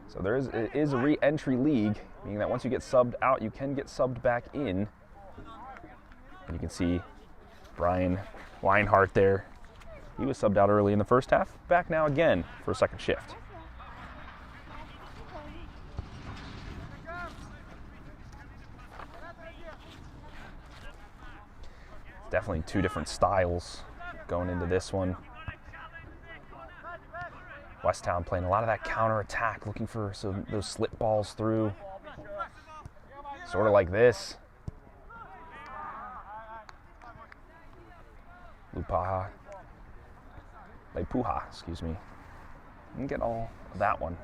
So it is a re-entry league, meaning that once you get subbed out, you can get subbed back in. And you can see Brian Weinhardt there. He was subbed out early in the first half, back now again for a second shift. Definitely two different styles going into this one. Westtown playing a lot of that counter attack, looking for those slip balls through. Sort of like this. Lepuha, excuse me. Didn't get all of that one.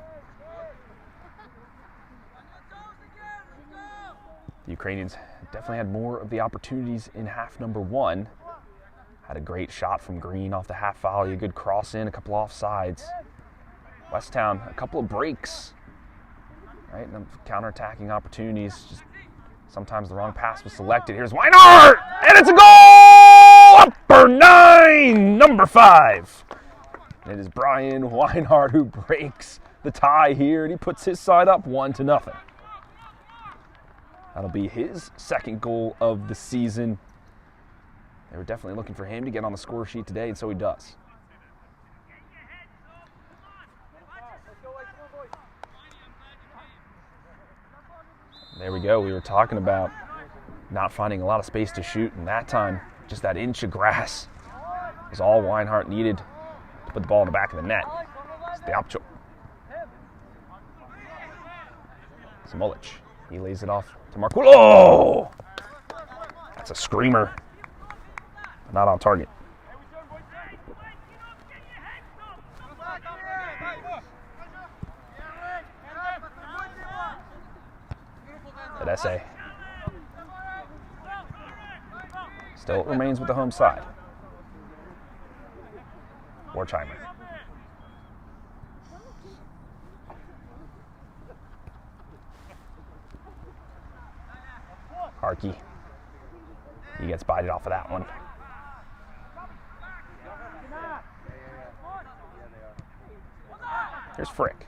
The Ukrainians definitely had more of the opportunities in half number one. Had a great shot from Green off the half volley, a good cross in, a couple offsides. Westtown, a couple of breaks, right? And counter-attacking opportunities. Just sometimes the wrong pass was selected. Here's Weinhardt, and it's a goal! Upper 9, number 5. And it is Brian Weinhardt who breaks the tie here, and he puts his side up 1-0. That'll be his second goal of the season. They were definitely looking for him to get on the score sheet today, and so he does. There we go. We were talking about not finding a lot of space to shoot, and that time, just that inch of grass was all Weinhardt needed to put the ball in the back of the net. It's the Opcho. Smolich. He lays it off to Markulo. Oh! That's a screamer. Not on target. Tedesse still remains with the home side. Warcheimer. Harkey. He gets bited off of that one. Here's Frick.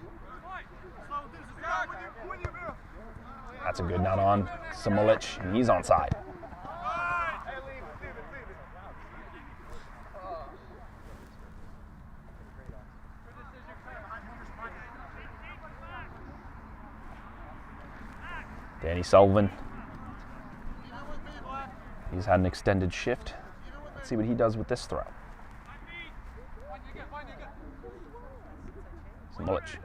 That's a good nut on Samolich, and he's onside. Danny Sullivan. He's had an extended shift. Let's see what he does with this throw. Smolich.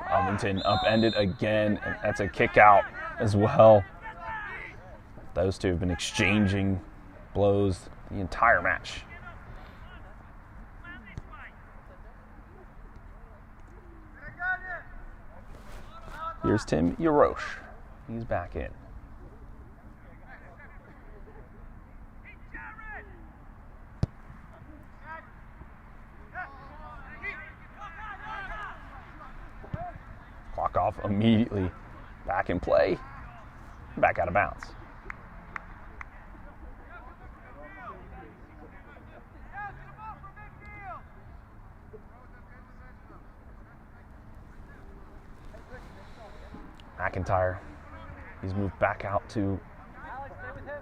Covington upended again, and that's a kick out as well. Those two have been exchanging blows the entire match. Here's Tim Yarosh. He's back in. Clock off immediately. Back in play. Back out of bounds. McIntyre, he's moved back out to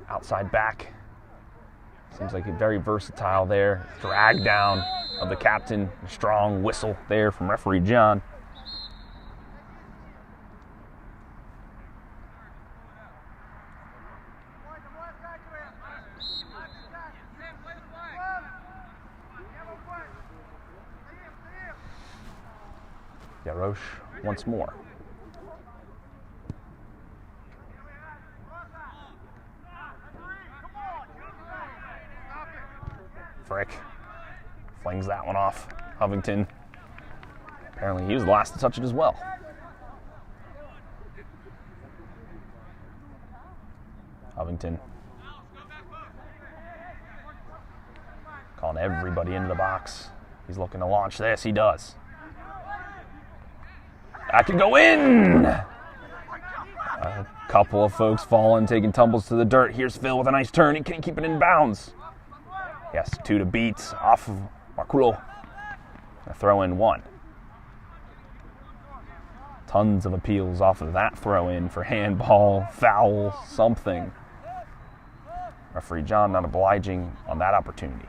outside back. Seems like he's very versatile there. Drag down of the captain. Strong whistle there from referee John. Yarosh once more. Frick flings that one off. Covington, apparently he was the last to touch it as well. Covington calling everybody into the box. He's looking to launch this. He does. That could go in. A couple of folks falling, taking tumbles to the dirt. Here's Phil with a nice turn. He can't keep it in bounds. Yes, 2 to beat off of Marculo. A throw in 1. Tons of appeals off of that throw in for handball, foul, something. Referee John not obliging on that opportunity.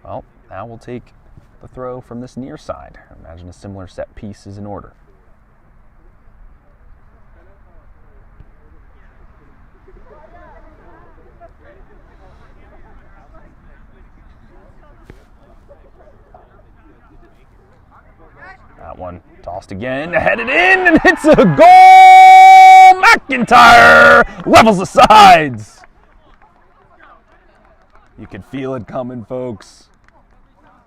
Well, now we'll take the throw from this near side. Imagine a similar set piece is in order. That one tossed again, headed in, and hits a goal! McIntyre levels the sides. You could feel it coming, folks.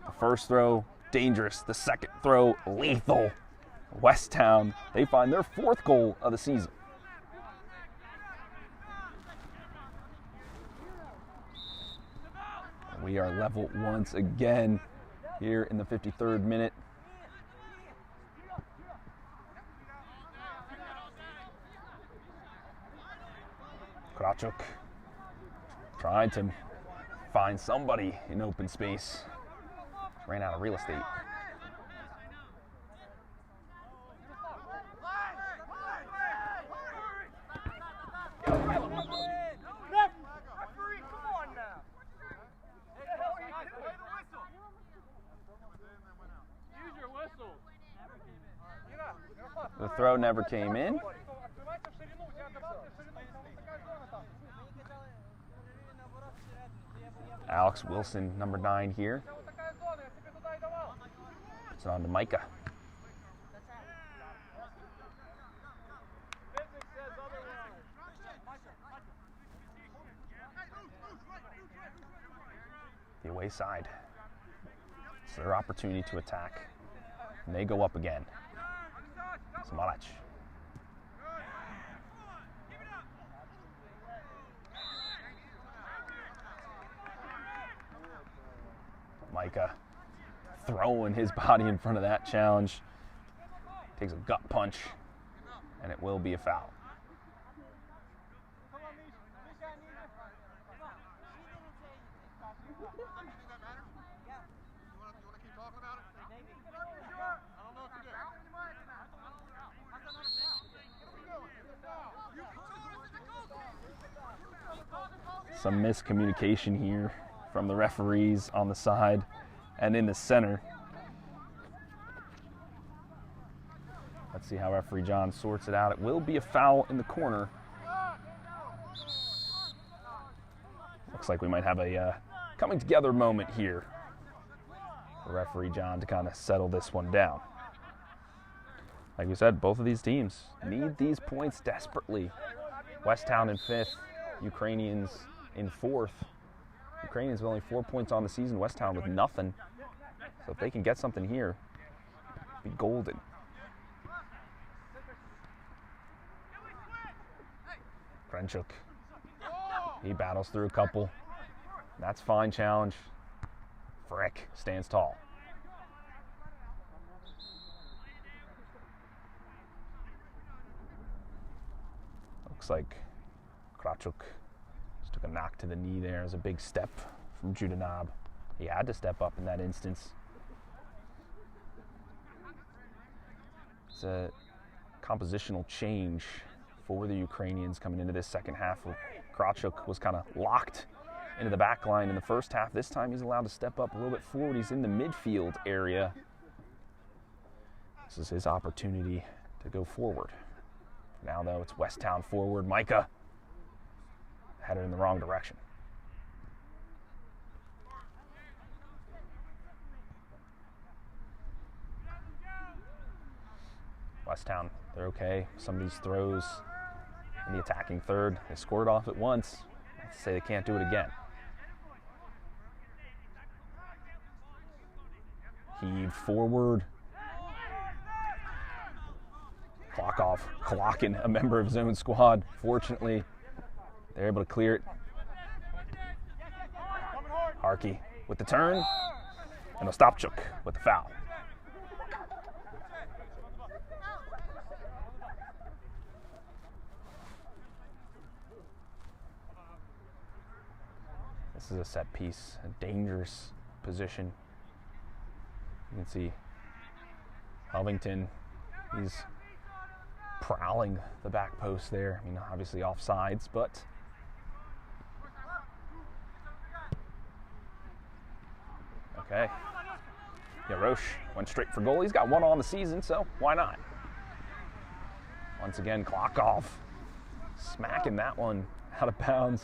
The first throw, dangerous. The second throw, lethal. Westtown, they find their 4th goal of the season. We are level once again here in the 53rd minute. Krawczuk tried to find somebody in open space. Ran out of real estate. The throw never came in. Alex Wilson, number 9 here. It's on to Micah. The away side. It's their opportunity to attack. And they go up again. Smolich. Micah throwing his body in front of that challenge. Takes a gut punch, and it will be a foul. Some miscommunication here from the referees on the side and in the center. Let's see how referee John sorts it out. It will be a foul in the corner. Looks like we might have a coming together moment here for referee John to kind of settle this one down. Like we said, both of these teams need these points desperately. Westtown in 5th, Ukrainians in 4th. Ukrainians with only 4 points on the season, Westtown with nothing. So if they can get something here, it'd be golden. Krenchuk, he battles through a couple. That's fine challenge. Frick stands tall. Looks like Krawczuk just took a knock to the knee there. It was a big step from Judanab. He had to step up in that instance. It's a compositional change for the Ukrainians coming into this second half. Krawczuk was kind of locked into the back line in the first half. This time he's allowed to step up a little bit forward. He's in the midfield area. This is his opportunity to go forward. Now, though, it's Westtown forward. Micah headed in the wrong direction. Westtown, they're okay. Some of these throws in the attacking third. They scored off at once. Let's say they can't do it again. Heave forward. Klokov clocking a member of zone squad. Fortunately, they're able to clear it. Harkey with the turn, and Ostapchuk with the foul. This is a set piece, a dangerous position. You can see Covington, he's prowling the back post there. I mean, obviously offsides, but okay. Yeah, Roche went straight for goal. He's got one on the season, so why not? Once again, Klokov smacking that one out of bounds.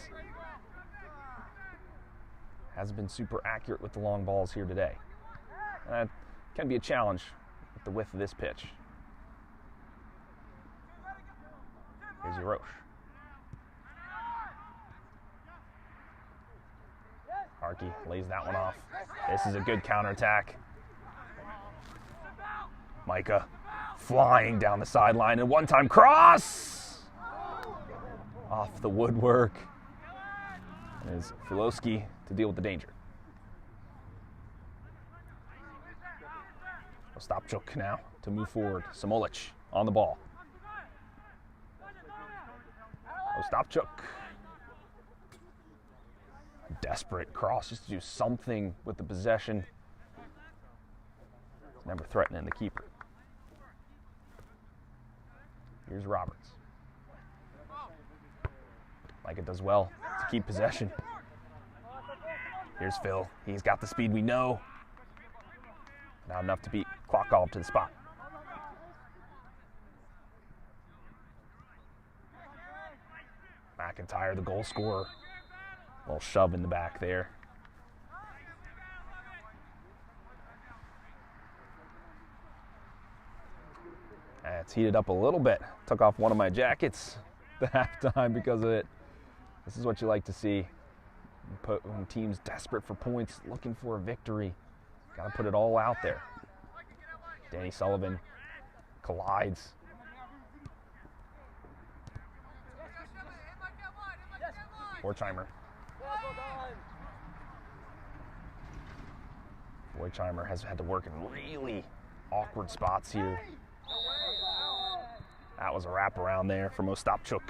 Hasn't been super accurate with the long balls here today. That can be a challenge with the width of this pitch. Here's your Roche. Harkey lays that one off. This is a good counterattack. Micah flying down the sideline and one-time cross! Off the woodwork. And is Filowski to deal with the danger. Ostapchuk now to move forward. Samolich on the ball. Ostapchuk. Desperate cross just to do something with the possession. Never threatening the keeper. Here's Roberts. Micah does well to keep possession. Here's Phil. He's got the speed we know. Not enough to beat Klokov to the spot. McIntyre, the goal scorer. A little shove in the back there. It's heated up a little bit. Took off one of my jackets at halftime because of it. This is what you like to see. When teams desperate for points, looking for a victory. Got to put it all out there. Danny Sullivan collides. Horchheimer. Horchheimer has had to work in really awkward spots here. That was a wraparound there from Ostapchuk.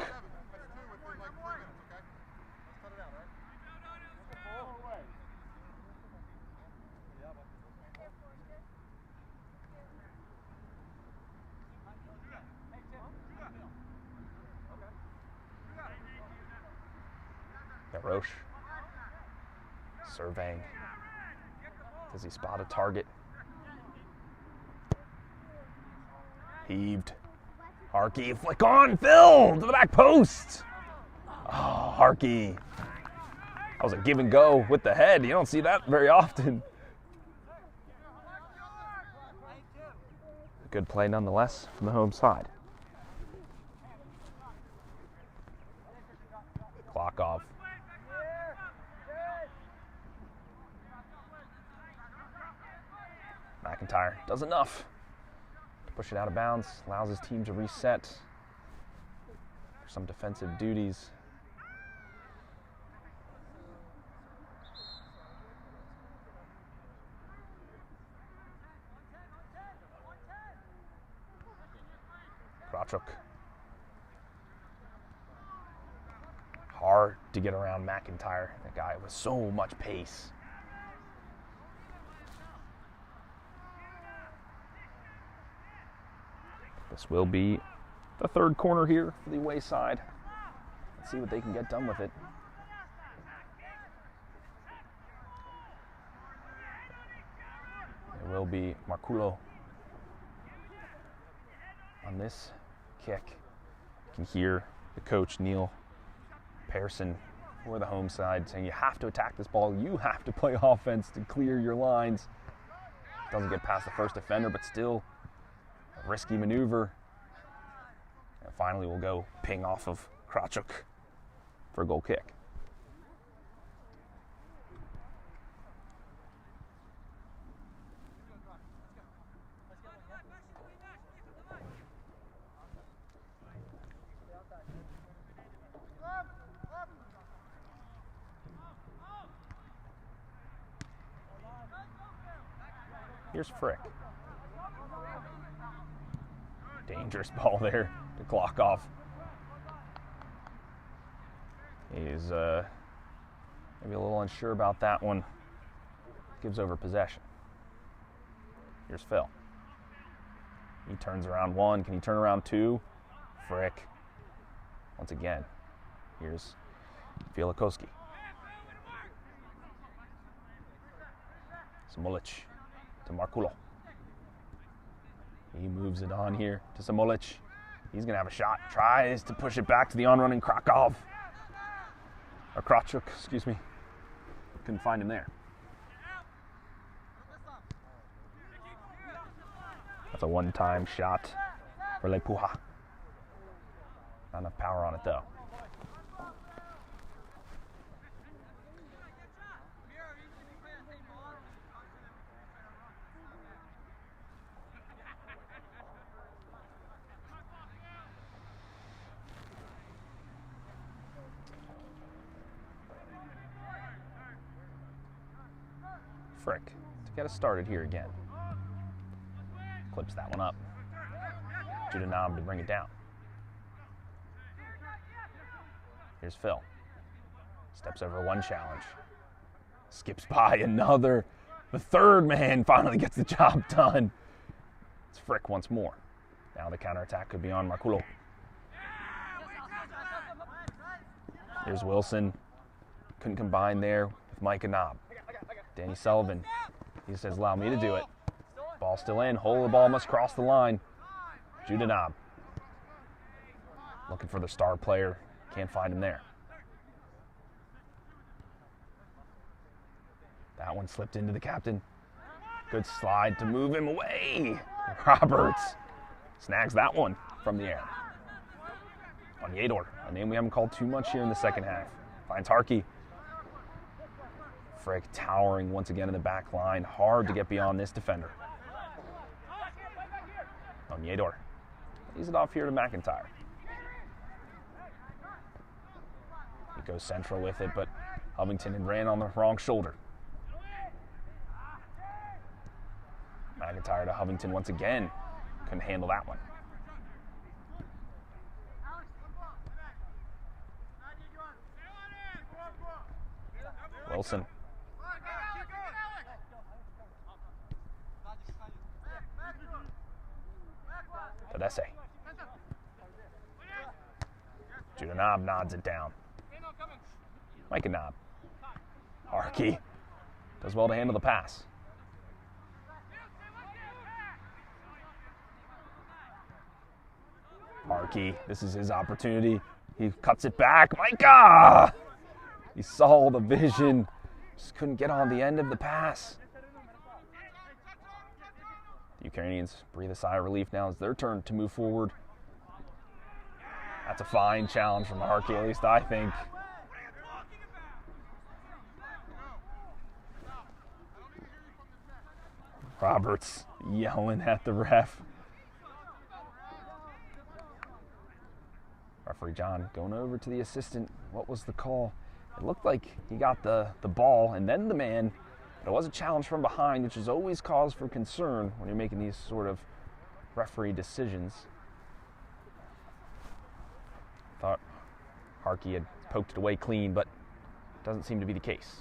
Roche surveying. Does he spot a target? Heaved. Harkey, flick on, Phil, to the back post. Oh, Harkey That was a give and go with the head. You don't see that very often. Good play nonetheless from the home side. Clock off. McIntyre does enough to push it out of bounds, allows his team to reset for some defensive duties. Krawczuk. Hard to get around McIntyre, that guy with so much pace. This will be the third corner here for the away side. Let's see what they can get done with it. It will be Marculo on this kick. You can hear the coach, Neil Pearson, for the home side saying you have to attack this ball, you have to play offense to clear your lines. Doesn't get past the first defender, but still a risky maneuver. And finally we'll go ping off of Krawczuk for a goal kick. Here's Frick. Dangerous ball there to clock off. He's maybe a little unsure about that one. Gives over possession. Here's Phil. He turns around one. Can he turn around two? Frick. Once again. Here's Fielakowski. Samulic to Marculo. He moves it on here to Samulic. He's going to have a shot. Tries to push it back to the on-running Krawczuk. Or Krawczuk, excuse me. Couldn't find him there. That's a one-time shot for Lepuha. Not enough power on it, though. Frick to get us started here again. Clips that one up. Judenam to bring it down. Here's Phil. Steps over one challenge. Skips by another. The third man finally gets the job done. It's Frick once more. Now the counterattack could be on Marculo. Here's Wilson. Couldn't combine there with Micah Knob. Danny Sullivan. He says, allow me to do it. Ball still in. Hole of the ball must cross the line. Judenab. Looking for the star player. Can't find him there. That one slipped into the captain. Good slide to move him away. Roberts snags that one from the air. On Yador, a name we haven't called too much here in the second half. Finds Harkey. Frick towering once again in the back line. Hard to get beyond this defender. On Yador. Leaves it off here to McIntyre. He goes central with it, but Hovington had ran on the wrong shoulder. McIntyre to Hovington once again. Couldn't handle that one. Wilson. Tadesse. Judenab nods it down. Micah Knob. Harkey does well to handle the pass. Harkey, this is his opportunity. He cuts it back. Micah! He saw the vision, just couldn't get on the end of the pass. The Ukrainians breathe a sigh of relief now. It's their turn to move forward. That's a fine challenge from Harkey, at least I think. Roberts yelling at the ref. Referee John going over to the assistant. What was the call? It looked like he got the ball and then the man. But it was a challenge from behind, which is always cause for concern when you're making these sort of referee decisions. Thought Harkey had poked it away clean, but doesn't seem to be the case.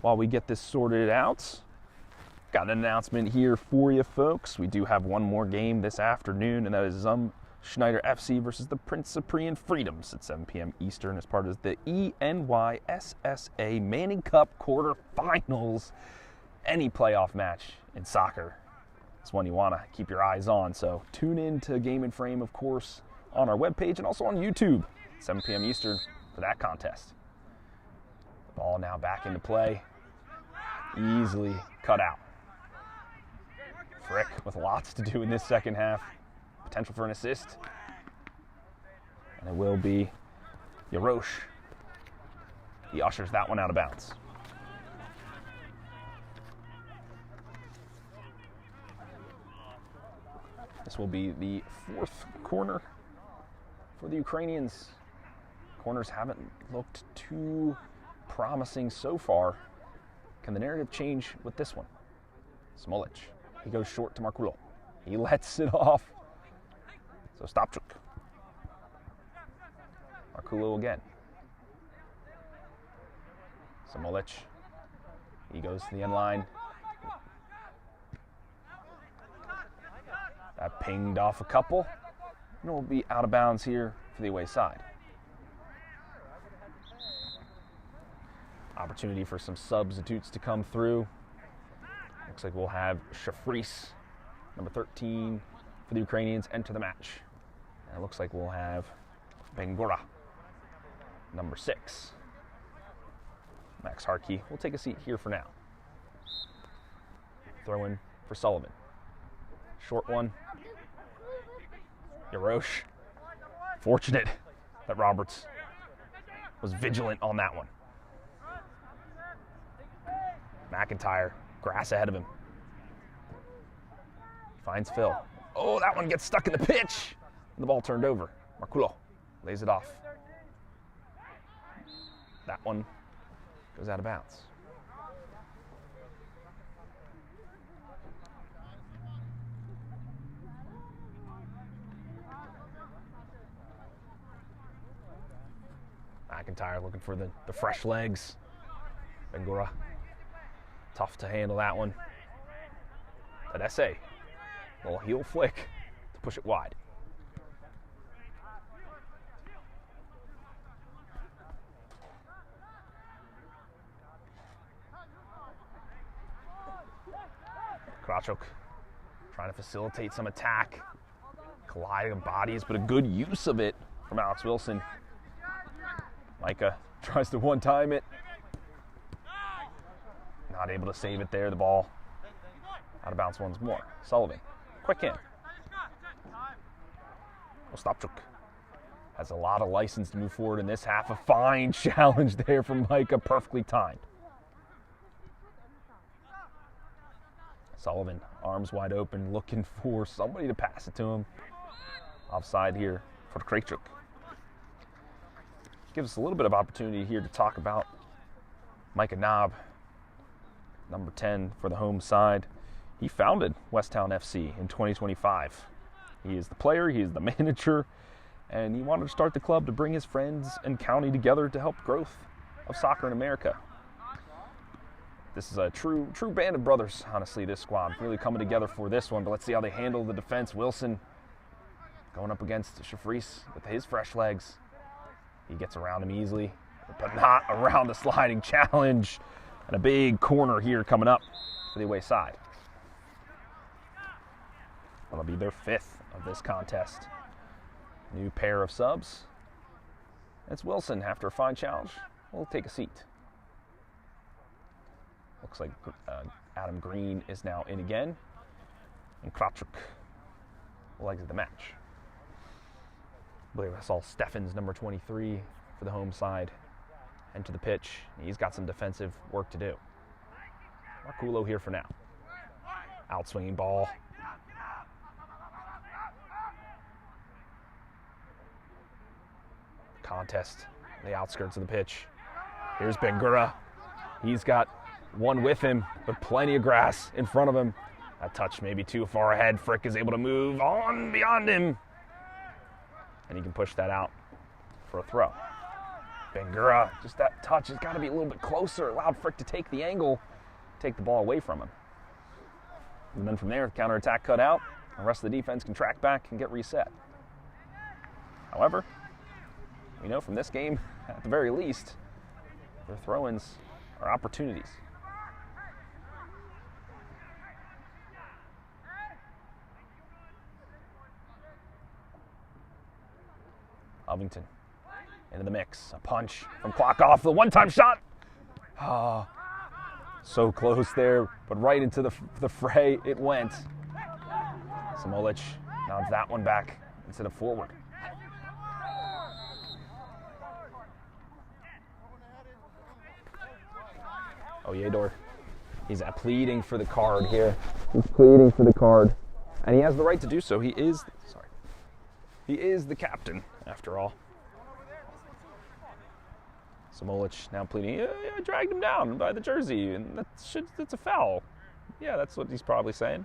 While we get this sorted out, got an announcement here for you folks. We do have one more game this afternoon, and that is Schneider FC versus the Prince of Priyan Freedoms at 7 p.m. Eastern as part of the ENYSSA Manning Cup quarterfinals. Any playoff match in soccer is one you want to keep your eyes on. So tune in to Game and Frame, of course, on our webpage and also on YouTube, 7 p.m. Eastern for that contest. The ball now back into play. Easily cut out. Frick with lots to do in this second half. Potential for an assist. And it will be Yarosh. He ushers that one out of bounds. This will be the fourth corner for the Ukrainians. Corners haven't looked too promising so far. Can the narrative change with this one? Smolic. He goes short to Markulo. He lets it off. So Stopchuk. Markulo again. Smolic. He goes to the end line. That pinged off a couple. And it will be out of bounds here for the away side. Opportunity for some substitutes to come through. Looks like we'll have Shafris, number 13 for the Ukrainians, enter the match. And it looks like we'll have Bengora, number 6. Max Harkey will take a seat here for now. Throw in for Sullivan. Short one. Yarosh. Fortunate that Roberts was vigilant on that one. McIntyre, grass ahead of him. Finds Phil. Oh, that one gets stuck in the pitch. And the ball turned over. Markulo lays it off. That one goes out of bounds. McIntyre looking for the fresh legs. Bengora. Tough to handle that one. That essay. Little heel flick to push it wide. Krawchuk trying to facilitate some attack. Colliding bodies, but a good use of it from Alex Wilson. Micah tries to one-time it. Not able to save it there. The ball out of bounds once more. Sullivan, quick in. Ostapchuk has a lot of license to move forward in this half. A fine challenge there from Micah, perfectly timed. Sullivan, arms wide open, looking for somebody to pass it to him. Offside here for Krejcik. Gives us a little bit of opportunity here to talk about Micah Knob, number 10 for the home side. He founded Westtown FC in 2025. He is the player, he is the manager, and he wanted to start the club to bring his friends and county together to help growth of soccer in America. This is a true band of brothers, honestly, this squad. Really coming together for this one, but let's see how they handle the defense. Wilson going up against Shafris with his fresh legs. He gets around him easily, but not around the sliding challenge. And a big corner here coming up for the away side. That'll be their 5th of this contest. New pair of subs. It's Wilson after a fine challenge. We'll take a seat. Looks like Adam Green is now in again. And Krawczyk will exit the match. I believe I saw Steffens, number 23, for the home side, enter the pitch. He's got some defensive work to do. Marculo here for now. Outswinging ball. Contest on the outskirts of the pitch. Here's Bangura. He's got one with him, but plenty of grass in front of him. That touch maybe too far ahead. Frick is able to move on beyond him. And he can push that out for a throw. Bangura, just that touch has got to be a little bit closer. Allowed Frick to take the angle, take the ball away from him. And then from there, counterattack cut out. The rest of the defense can track back and get reset. However, we know from this game, at the very least, their throw-ins are opportunities. Covington into the mix. A punch from Klokov. The one-time shot. Oh, so close there, but right into the fray it went. Samolich nods that one back instead of forward. Oh, Yedor. He's pleading for the card here. He's pleading for the card. And he has the right to do so. He is the captain, after all. Samolich now pleading. Yeah, I dragged him down by the jersey, and that's a foul. Yeah, that's what he's probably saying.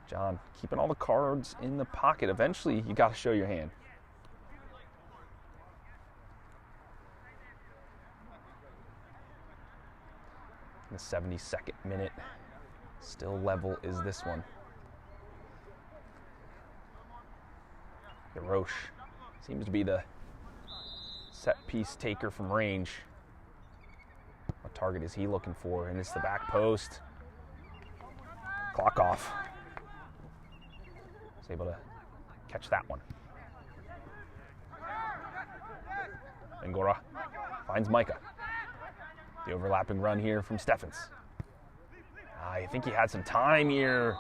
John, keeping all the cards in the pocket. Eventually, you got to show your hand. In the 72nd minute, still level is this one. Yarosh seems to be the set piece taker from range. What target is he looking for? And it's the back post. Klokov is able to catch that one. Bangura finds Micah. The overlapping run here from Steffens. I think he had some time here.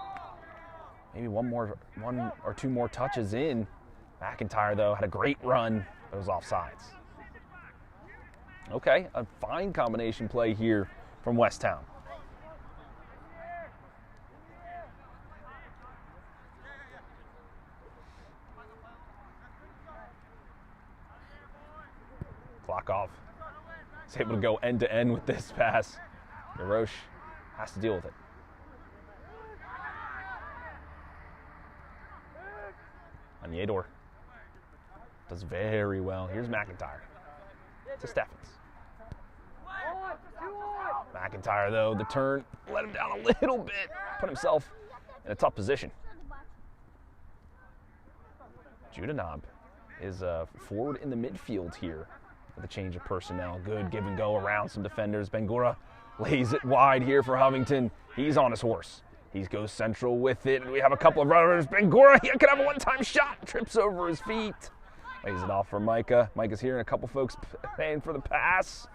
Maybe one or two more touches in. McIntyre, though, had a great run, but it was offsides. Okay, a fine combination play here from Westtown. Klokov is able to go end-to-end with this pass. Yarosh has to deal with it. And Yedor does very well. Here's McIntyre to Steffens. McIntyre, though, the turn let him down a little bit, put himself in a tough position. Judanab is forward in the midfield here with a change of personnel. Good give and go around some defenders. Bangura lays it wide here for Covington. He's on his horse. He goes central with it. We have a couple of runners. Bangura, he could have a one-time shot. Trips over his feet. Lays it off for Micah. Micah's here, and a couple folks paying for the pass.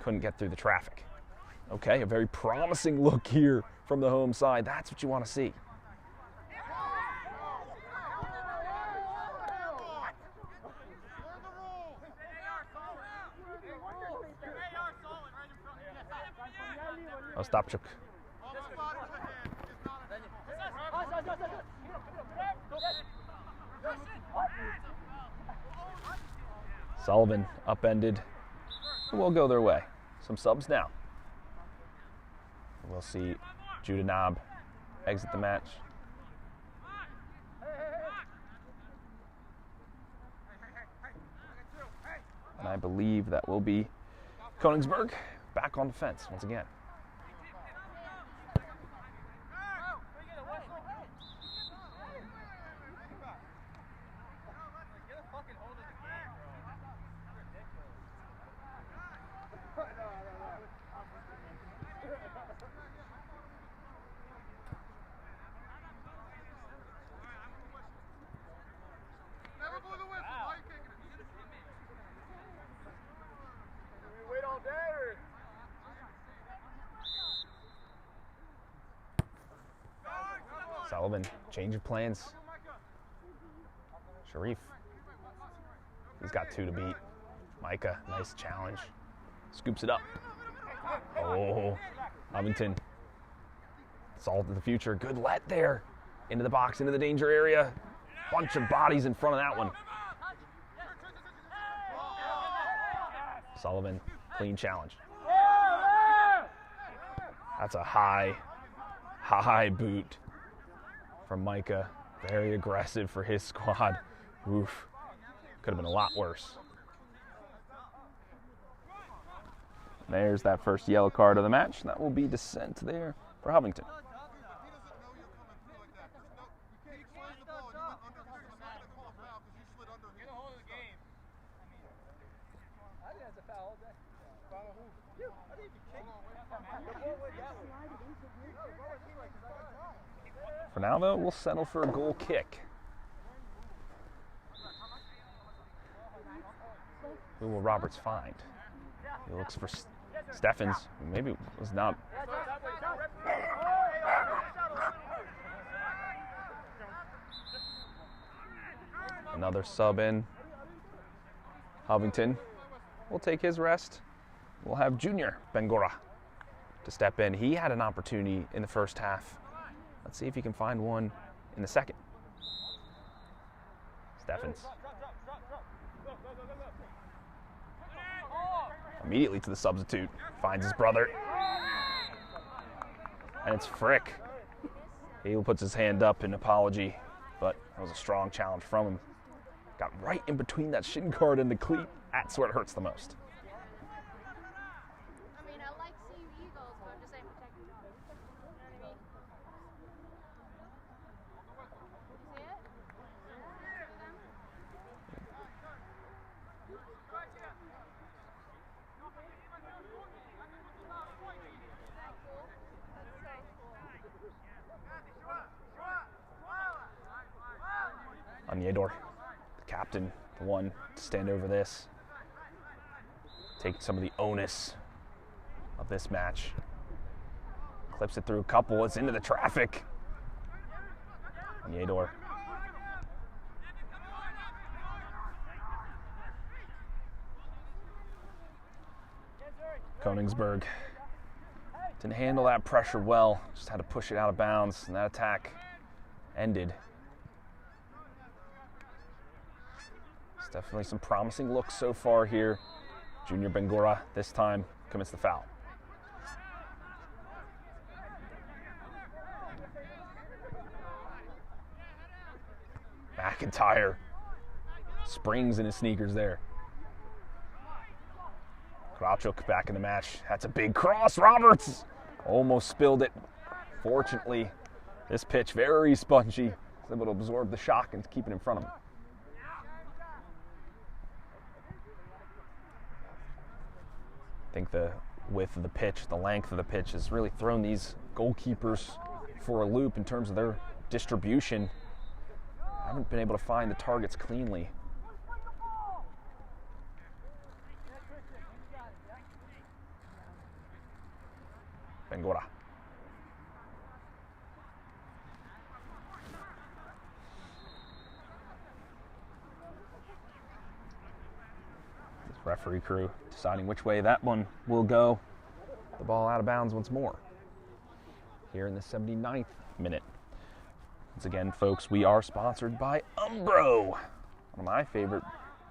Couldn't get through the traffic. Okay, a very promising look here from the home side. That's what you want to see. Ostapchuk. Sullivan upended. We'll go their way. Some subs now. We'll see Judanab exit the match. And I believe that will be Königsberg back on defense once again. Sullivan, change of plans. Sharif. He's got 2 to beat. Micah, nice challenge. Scoops it up. Oh, Covington. Salt of the future. Good let there. Into the box, into the danger area. Bunch of bodies in front of that one. Sullivan, clean challenge. That's a high boot from Micah. Very aggressive for his squad. Oof. Could have been a lot worse. There's that first yellow card of the match. That will be dissent there for Covington. For now, though, we'll settle for a goal kick. Who will Roberts find? He looks for Steffens, who maybe was not. Another sub in. Covington will take his rest. We'll have Junior Bengora to step in. He had an opportunity in the first half. Let's see if he can find one in the second. Steffens. Immediately to the substitute. Finds his brother. And it's Frick. He puts his hand up in apology, but that was a strong challenge from him. Got right in between that shin guard and the cleat. That's where it hurts the most. I mean, I like seeing Eagles, but I'm just saying protect your job. You know what I mean? You see it? Onyedor, the captain, the one to stand over this. Take some of the onus of this match. Clips it through a couple, it's into the traffic. Onyedor. Koenigsberg didn't handle that pressure well, just had to push it out of bounds, and that attack ended. There's definitely some promising looks so far here. Junior Bengora this time commits the foul. McIntyre springs in his sneakers there. Krawchuk back in the match. That's a big cross. Roberts almost spilled it. Fortunately, this pitch very spongy. He's able to absorb the shock and keep it in front of him. I think the width of the pitch, the length of the pitch has really thrown these goalkeepers for a loop in terms of their distribution. I haven't been able to find the targets cleanly. Bengora. This referee crew deciding which way that one will go. The ball out of bounds once more. Here in the 79th minute. Once again, folks, we are sponsored by Umbro, one of my favorite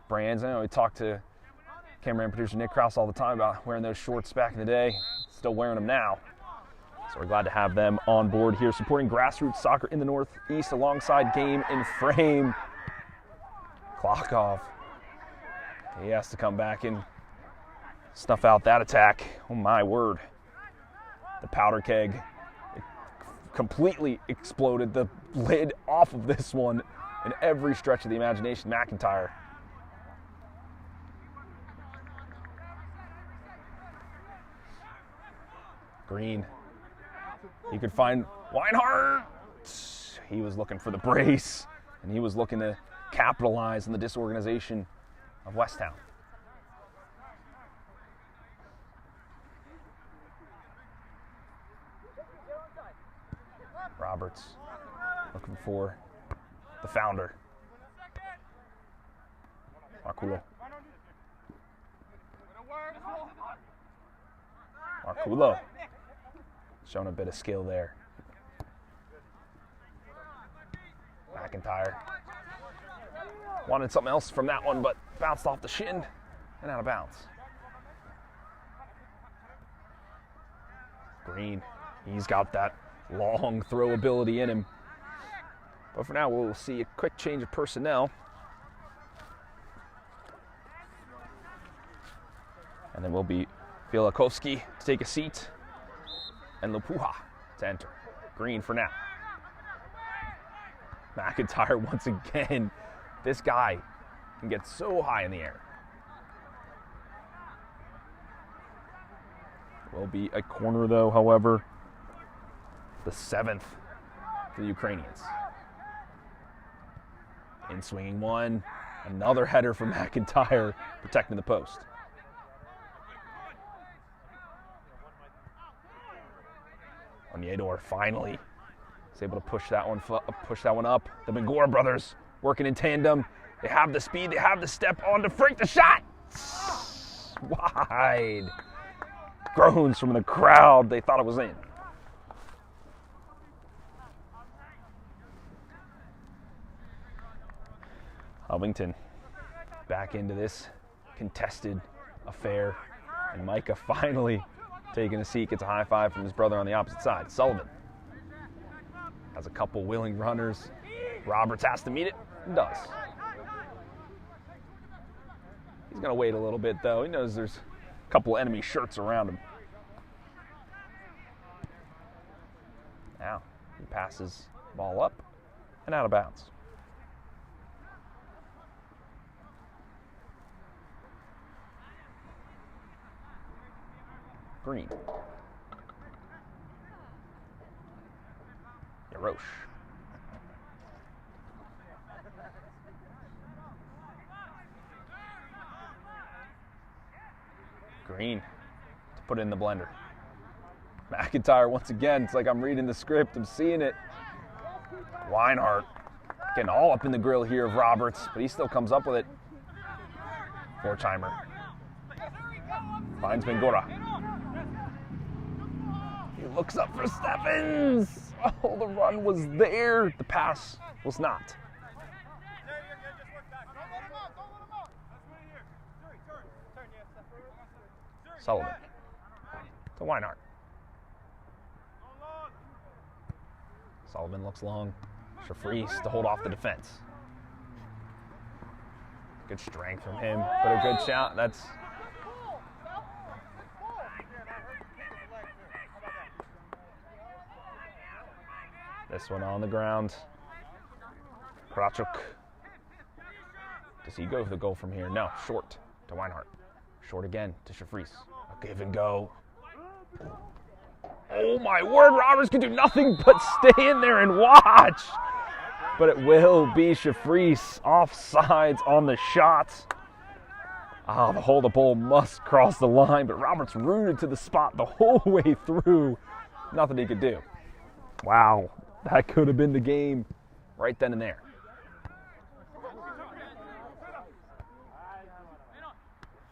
brands. I know we talk to cameraman producer Nick Krause all the time about wearing those shorts back in the day. Still wearing them now. So we're glad to have them on board here, supporting grassroots soccer in the Northeast alongside Game and Frame. Klokov. He has to come back and snuff out that attack. Oh my word. The powder keg completely exploded. The lid off of this one in every stretch of the imagination. McIntyre. Green. He could find Weinhardt. He was looking for the brace, and he was looking to capitalize on the disorganization of Westtown. Roberts Looking for the founder. Marculo. Marculo. Showing a bit of skill there. McIntyre. Wanted something else from that one, but bounced off the shin and out of bounds. Green, he's got that long throw ability in him. But for now, we'll see a quick change of personnel. And then we'll be Filakovsky to take a seat and Lupuha to enter. Green for now. McIntyre once again. This guy can get so high in the air. Will be a corner though, however. The 7th for the Ukrainians. In swinging one. Another header from McIntyre protecting the post. Onyedor finally is able to push that one up. The Bangor brothers working in tandem. They have the speed, they have the step on to Frank. The shot! Wide. Groans from the crowd. They thought it was in. Covington back into this contested affair. And Micah finally taking a seat, gets a high five from his brother on the opposite side. Sullivan has a couple willing runners. Roberts has to meet it and does. He's going to wait a little bit, though. He knows there's a couple enemy shirts around him. Now he passes the ball up and out of bounds. Green. Yarosh. Green to put it in the blender. McIntyre once again. It's like I'm reading the script. I'm seeing it. Weinhardt getting all up in the grill here of Roberts, but he still comes up with it. Forchheimer finds Bangora. He looks up for Steffens. Oh, the run was there. The pass was not. Sullivan to Weinhardt. Sullivan looks long. Shafreeze to hold off the defense. Good strength from him, but a good shot. That's this one on the ground. Krawchuk. Does he go for the goal from here? No, short to Weinhardt. Short again to Shafreeze. A give and go. Oh my word, Roberts can do nothing but stay in there and watch. But it will be Shafreeze offsides on the shot. Ah, the hold the ball must cross the line, but Roberts rooted to the spot the whole way through. Nothing he could do. Wow, that could have been the game right then and there.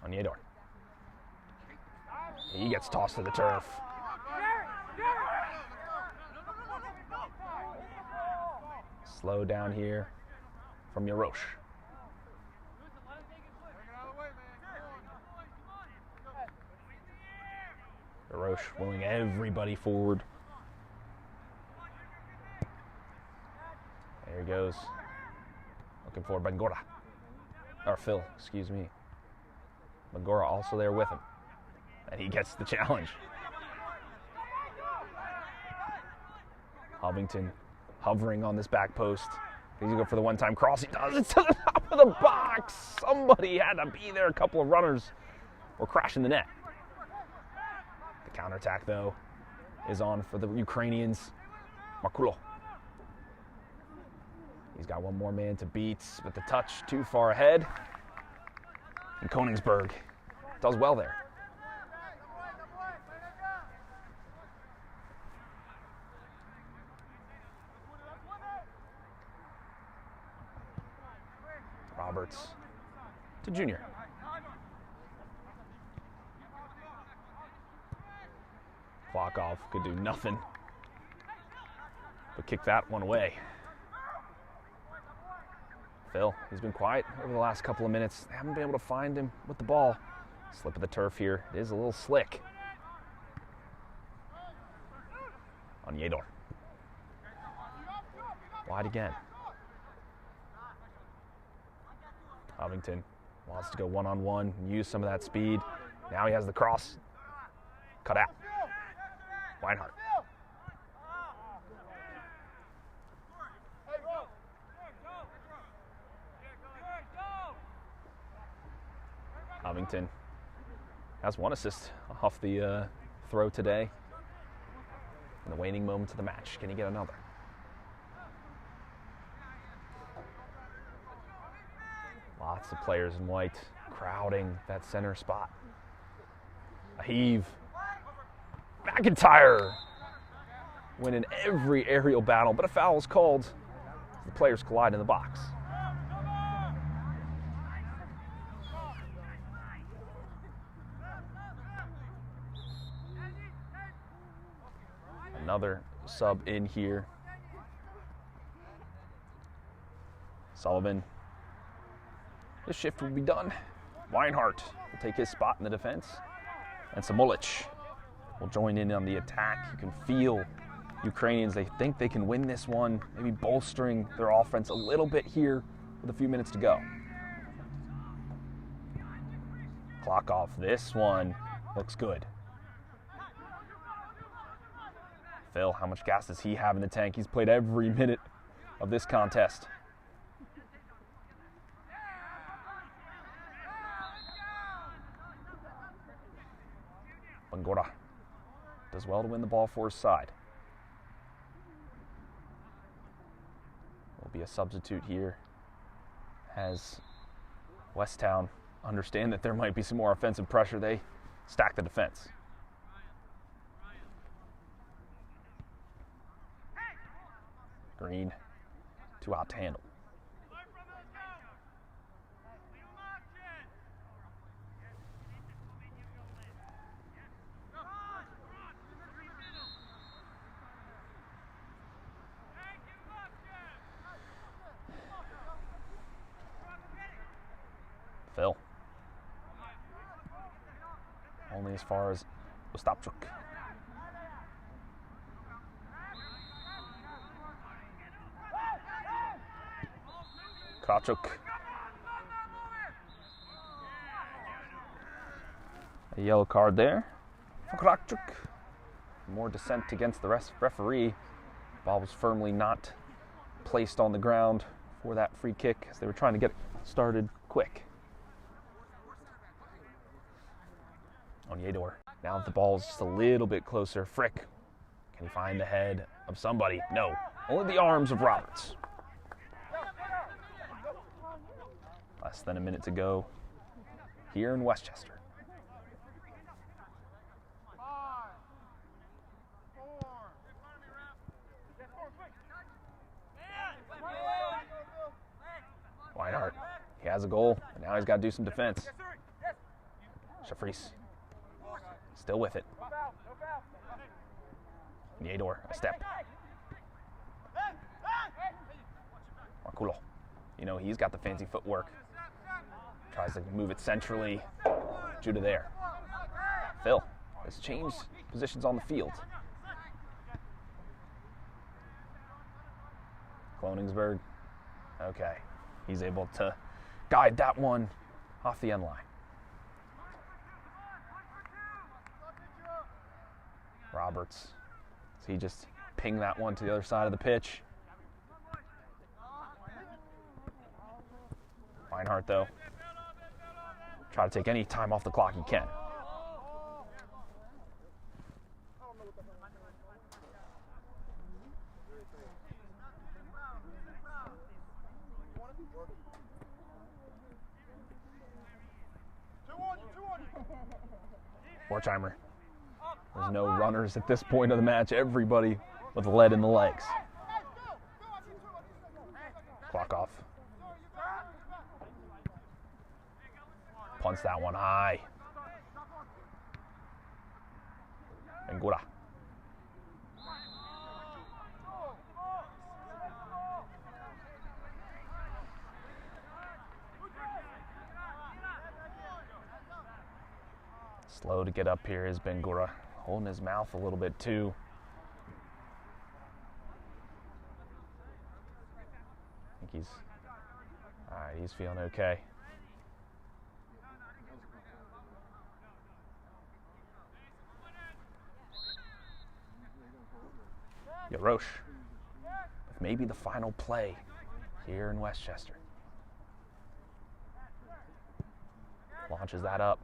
Onyedor. He gets tossed to the turf. Slow down here from Yarosh. Yarosh willing everybody forward. There he goes. Looking for Bangora. Or Phil, excuse me. Bangora also there with him. And he gets the challenge. Covington hovering on this back post. He's going to go for the one-time cross. He does it to the top of the box. Somebody had to be there. A couple of runners were crashing the net. The counterattack, though, is on for the Ukrainians. Marculo. He's got one more man to beat, but the touch too far ahead. And Koningsberg does well there. Roberts to Junior. Clock off, could do nothing but kick that one away. Phil, he's been quiet over the last couple of minutes. They haven't been able to find him with the ball. Slip of the turf here. It is a little slick. On Yedor. Wide again. Covington wants to go one-on-one and use some of that speed. Now he has the cross. Cut out. Weinhardt. Covington has one assist off the throw today. In the waning moments of the match, can he get another? Lots of players in white crowding that center spot. A heave. McIntyre winning every aerial battle, but a foul is called. The players collide in the box. Another sub in here. Sullivan. This shift will be done. Weinhardt will take his spot in the defense. And Samulic will join in on the attack. You can feel Ukrainians, they think they can win this one, maybe bolstering their offense a little bit here with a few minutes to go. Clock off. This one looks good. Phil, how much gas does he have in the tank? He's played every minute of this contest. Bangora does well to win the ball for his side. Will be a substitute here as Westtown understand that there might be some more offensive pressure. They stack the defense. Green, too hot to handle. Phil. Only as far as Ostapchuk. Krawczuk. A yellow card there for Krawczuk. More dissent against the referee. Ball was firmly not placed on the ground for that free kick as they were trying to get it started quick. On Yedor. Now the ball's just a little bit closer. Frick. Can he find the head of somebody? No. Only the arms of Roberts. Less than a minute to go here in Westchester. Weinhardt, he has a goal, and now he's got to do some defense. Shafries, still with it. Yedor, a step. Marculo, you know, he's got the fancy footwork. Tries to move it centrally. Judah there. Phil has changed positions on the field. Kloningsberg. Okay. He's able to guide that one off the end line. Roberts. So he just pinged that one to the other side of the pitch. Weinhardt, though, try to take any time off the clock he can. Horchheimer. There's no runners at this point of the match. Everybody with lead in the legs. Clock off. Punts that one high. Bengura. Slow to get up here is Bengura, holding his mouth a little bit too. I think all right, he's feeling okay. Yarosh, with maybe the final play here in Westchester. Launches that up.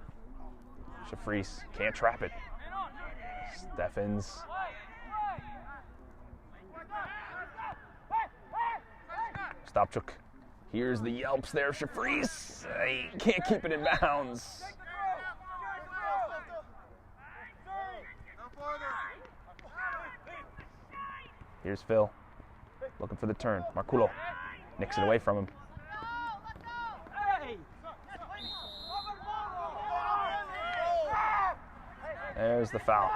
Shafreese can't trap it. Steffens. Stopchuk. Here's the yelps there. Shafreese. He can't keep it in bounds. Here's Phil. Looking for the turn. Marculo nicks it away from him. There's the foul.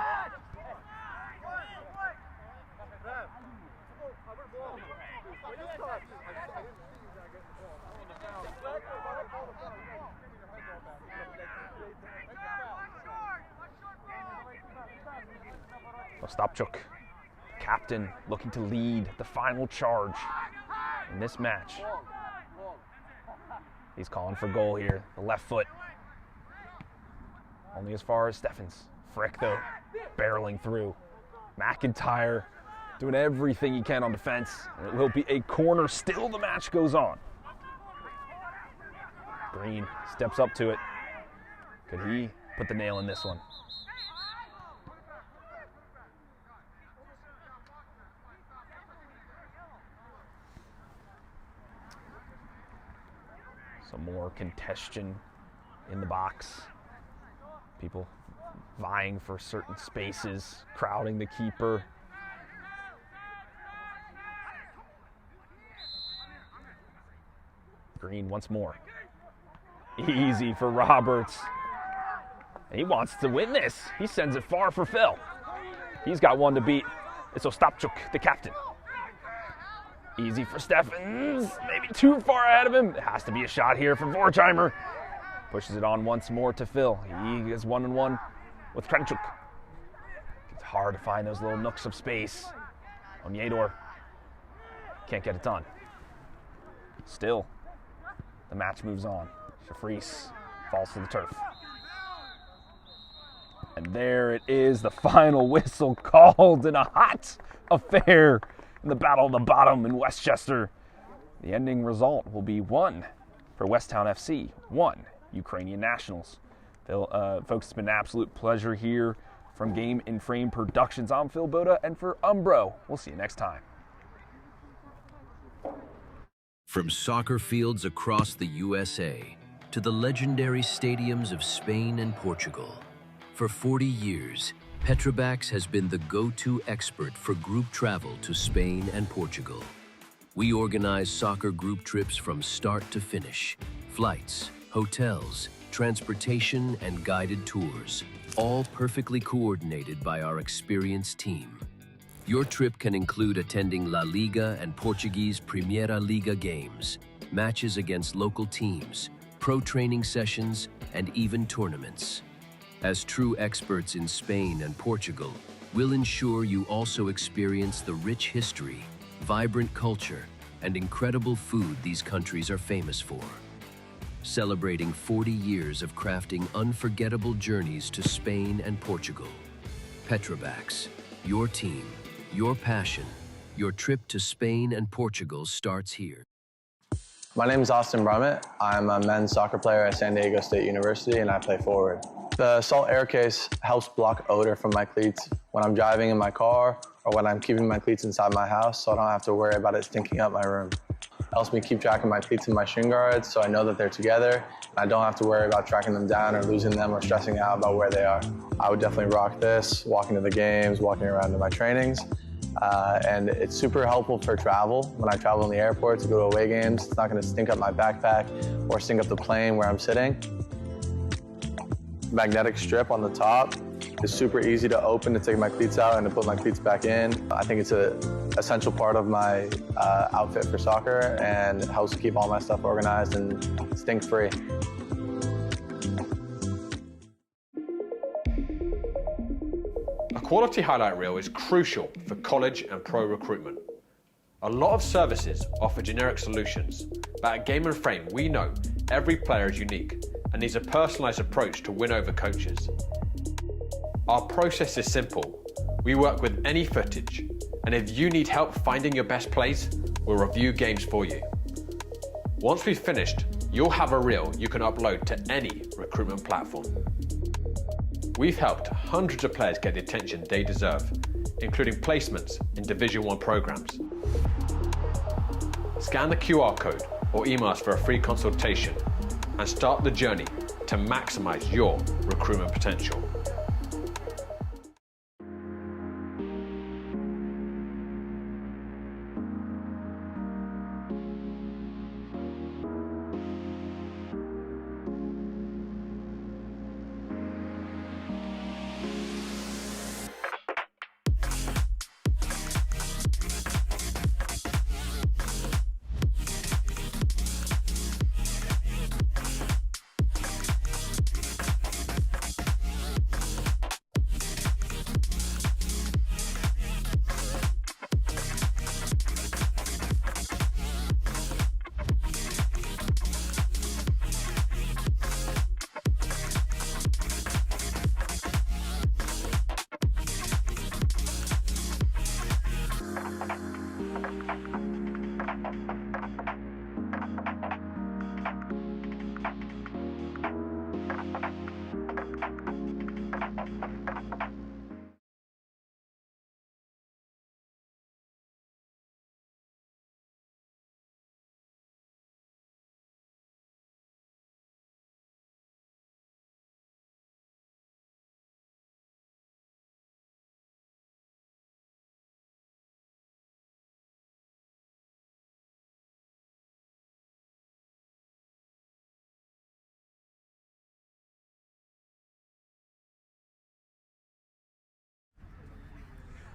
Ostapchuk, captain, looking to lead the final charge in this match. He's calling for goal here, the left foot. Only as far as Steffens. Frick, though, barreling through. McIntyre doing everything he can on defense. And it will be a corner. Still the match goes on. Green steps up to it. Could he put the nail in this one? Some more contention in the box. People vying for certain spaces, crowding the keeper. Green once more. Easy for Roberts. He wants to win this. He sends it far for Phil. He's got one to beat. It's Ostapchuk, the captain. Easy for Steffens. Maybe too far ahead of him. It has to be a shot here for Vorchheimer. Pushes it on once more to Phil. He is 1-on-1 with Krenchuk. It's hard to find those little nooks of space. Onyedor can't get it done. Still, the match moves on. Shafreese falls to the turf. And there it is, the final whistle called in a hot affair in the Battle of the Bottom in Westchester. The ending result will be 1 for Westtown FC, 1 Ukrainian Nationals. Folks, it's been an absolute pleasure here from Game and Frame Productions. I'm Phil Boda, and for Umbro, we'll see you next time. From soccer fields across the USA to the legendary stadiums of Spain and Portugal, for 40 years, Petrobax has been the go-to expert for group travel to Spain and Portugal. We organize soccer group trips from start to finish, flights, hotels, transportation, and guided tours, all perfectly coordinated by our experienced team. Your trip can include attending La Liga and Portuguese Primeira Liga games, matches against local teams, pro training sessions, and even tournaments. As true experts in Spain and Portugal, we'll ensure you also experience the rich history, vibrant culture, and incredible food these countries are famous for. Celebrating 40 years of crafting unforgettable journeys to Spain and Portugal. Petrobax, your team, your passion, your trip to Spain and Portugal starts here. My name is Austin Brummett. I'm a men's soccer player at San Diego State University, and I play forward. The Salt Air Case helps block odor from my cleats when I'm driving in my car or when I'm keeping my cleats inside my house, so I don't have to worry about it stinking up my room. It helps me keep track of my cleats and my shin guards, so I know that they're together, and I don't have to worry about tracking them down or losing them or stressing out about where they are. I would definitely rock this, walking to the games, walking around to my trainings. And it's super helpful for travel. When I travel in the airport to go to away games, it's not going to stink up my backpack or stink up the plane where I'm sitting. magnetic strip on the top is super easy to open to take my cleats out and to put my cleats back in. I think it's an essential part of my outfit for soccer, and it helps keep all my stuff organized and stink-free. A quality highlight reel is crucial for college and pro recruitment. A lot of services offer generic solutions, but at Game & Frame we know every player is unique and needs a personalised approach to win over coaches. Our process is simple. We work with any footage, and if you need help finding your best plays, we'll review games for you. Once we've finished, you'll have a reel you can upload to any recruitment platform. We've helped hundreds of players get the attention they deserve, including placements in Division 1 programs. Scan the QR code or email us for a free consultation and start the journey to maximize your recruitment potential.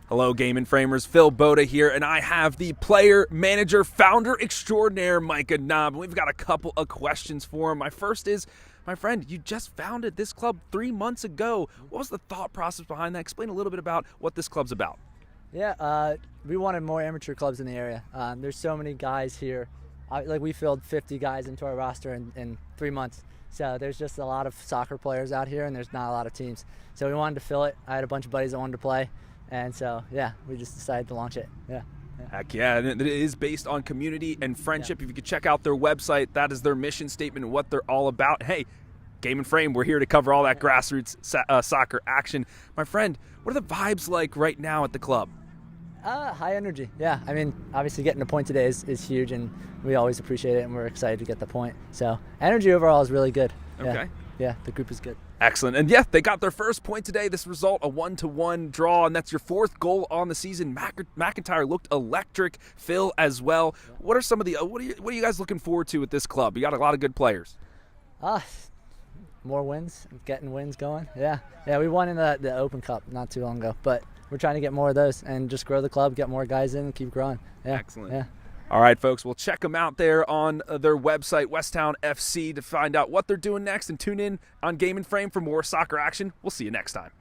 Hello, Game & Framers. Phil Boda here, and I have the player, manager, founder extraordinaire, Micah Knob. We've got a couple of questions for him. My first is, my friend, you just founded this club 3 months ago. What was the thought process behind that? Explain a little bit about what this club's about. Yeah, we wanted more amateur clubs in the area. There's so many guys here. We filled 50 guys into our roster in 3 months. So there's just a lot of soccer players out here, and there's not a lot of teams. So we wanted to fill it. I had a bunch of buddies that wanted to play. And so, yeah, we just decided to launch it. Yeah. Heck yeah, and it is based on community and friendship. If you could check out their website, that is their mission statement and what they're all about. Hey, Game & Frame, we're here to cover all that grassroots soccer action. My friend, what are the vibes like right now at the club? High energy, yeah. I mean, obviously getting a point today is huge, and we always appreciate it, and we're excited to get the point. So energy overall is really good. Okay. Yeah, the group is good. Excellent. And yeah, they got their first point today. This result, a 1-1 draw, and that's your fourth goal on the season. McIntyre looked electric. Phil as well. Yeah. What are some of the what are you guys looking forward to with this club? You got a lot of good players. More wins, getting wins going. Yeah, we won in the Open Cup not too long ago, but we're trying to get more of those and just grow the club, get more guys in, and keep growing. Yeah. Excellent. Yeah. All right, folks, we'll check them out there on their website, Westtown FC, to find out what they're doing next, and tune in on Game & Frame for more soccer action. We'll see you next time.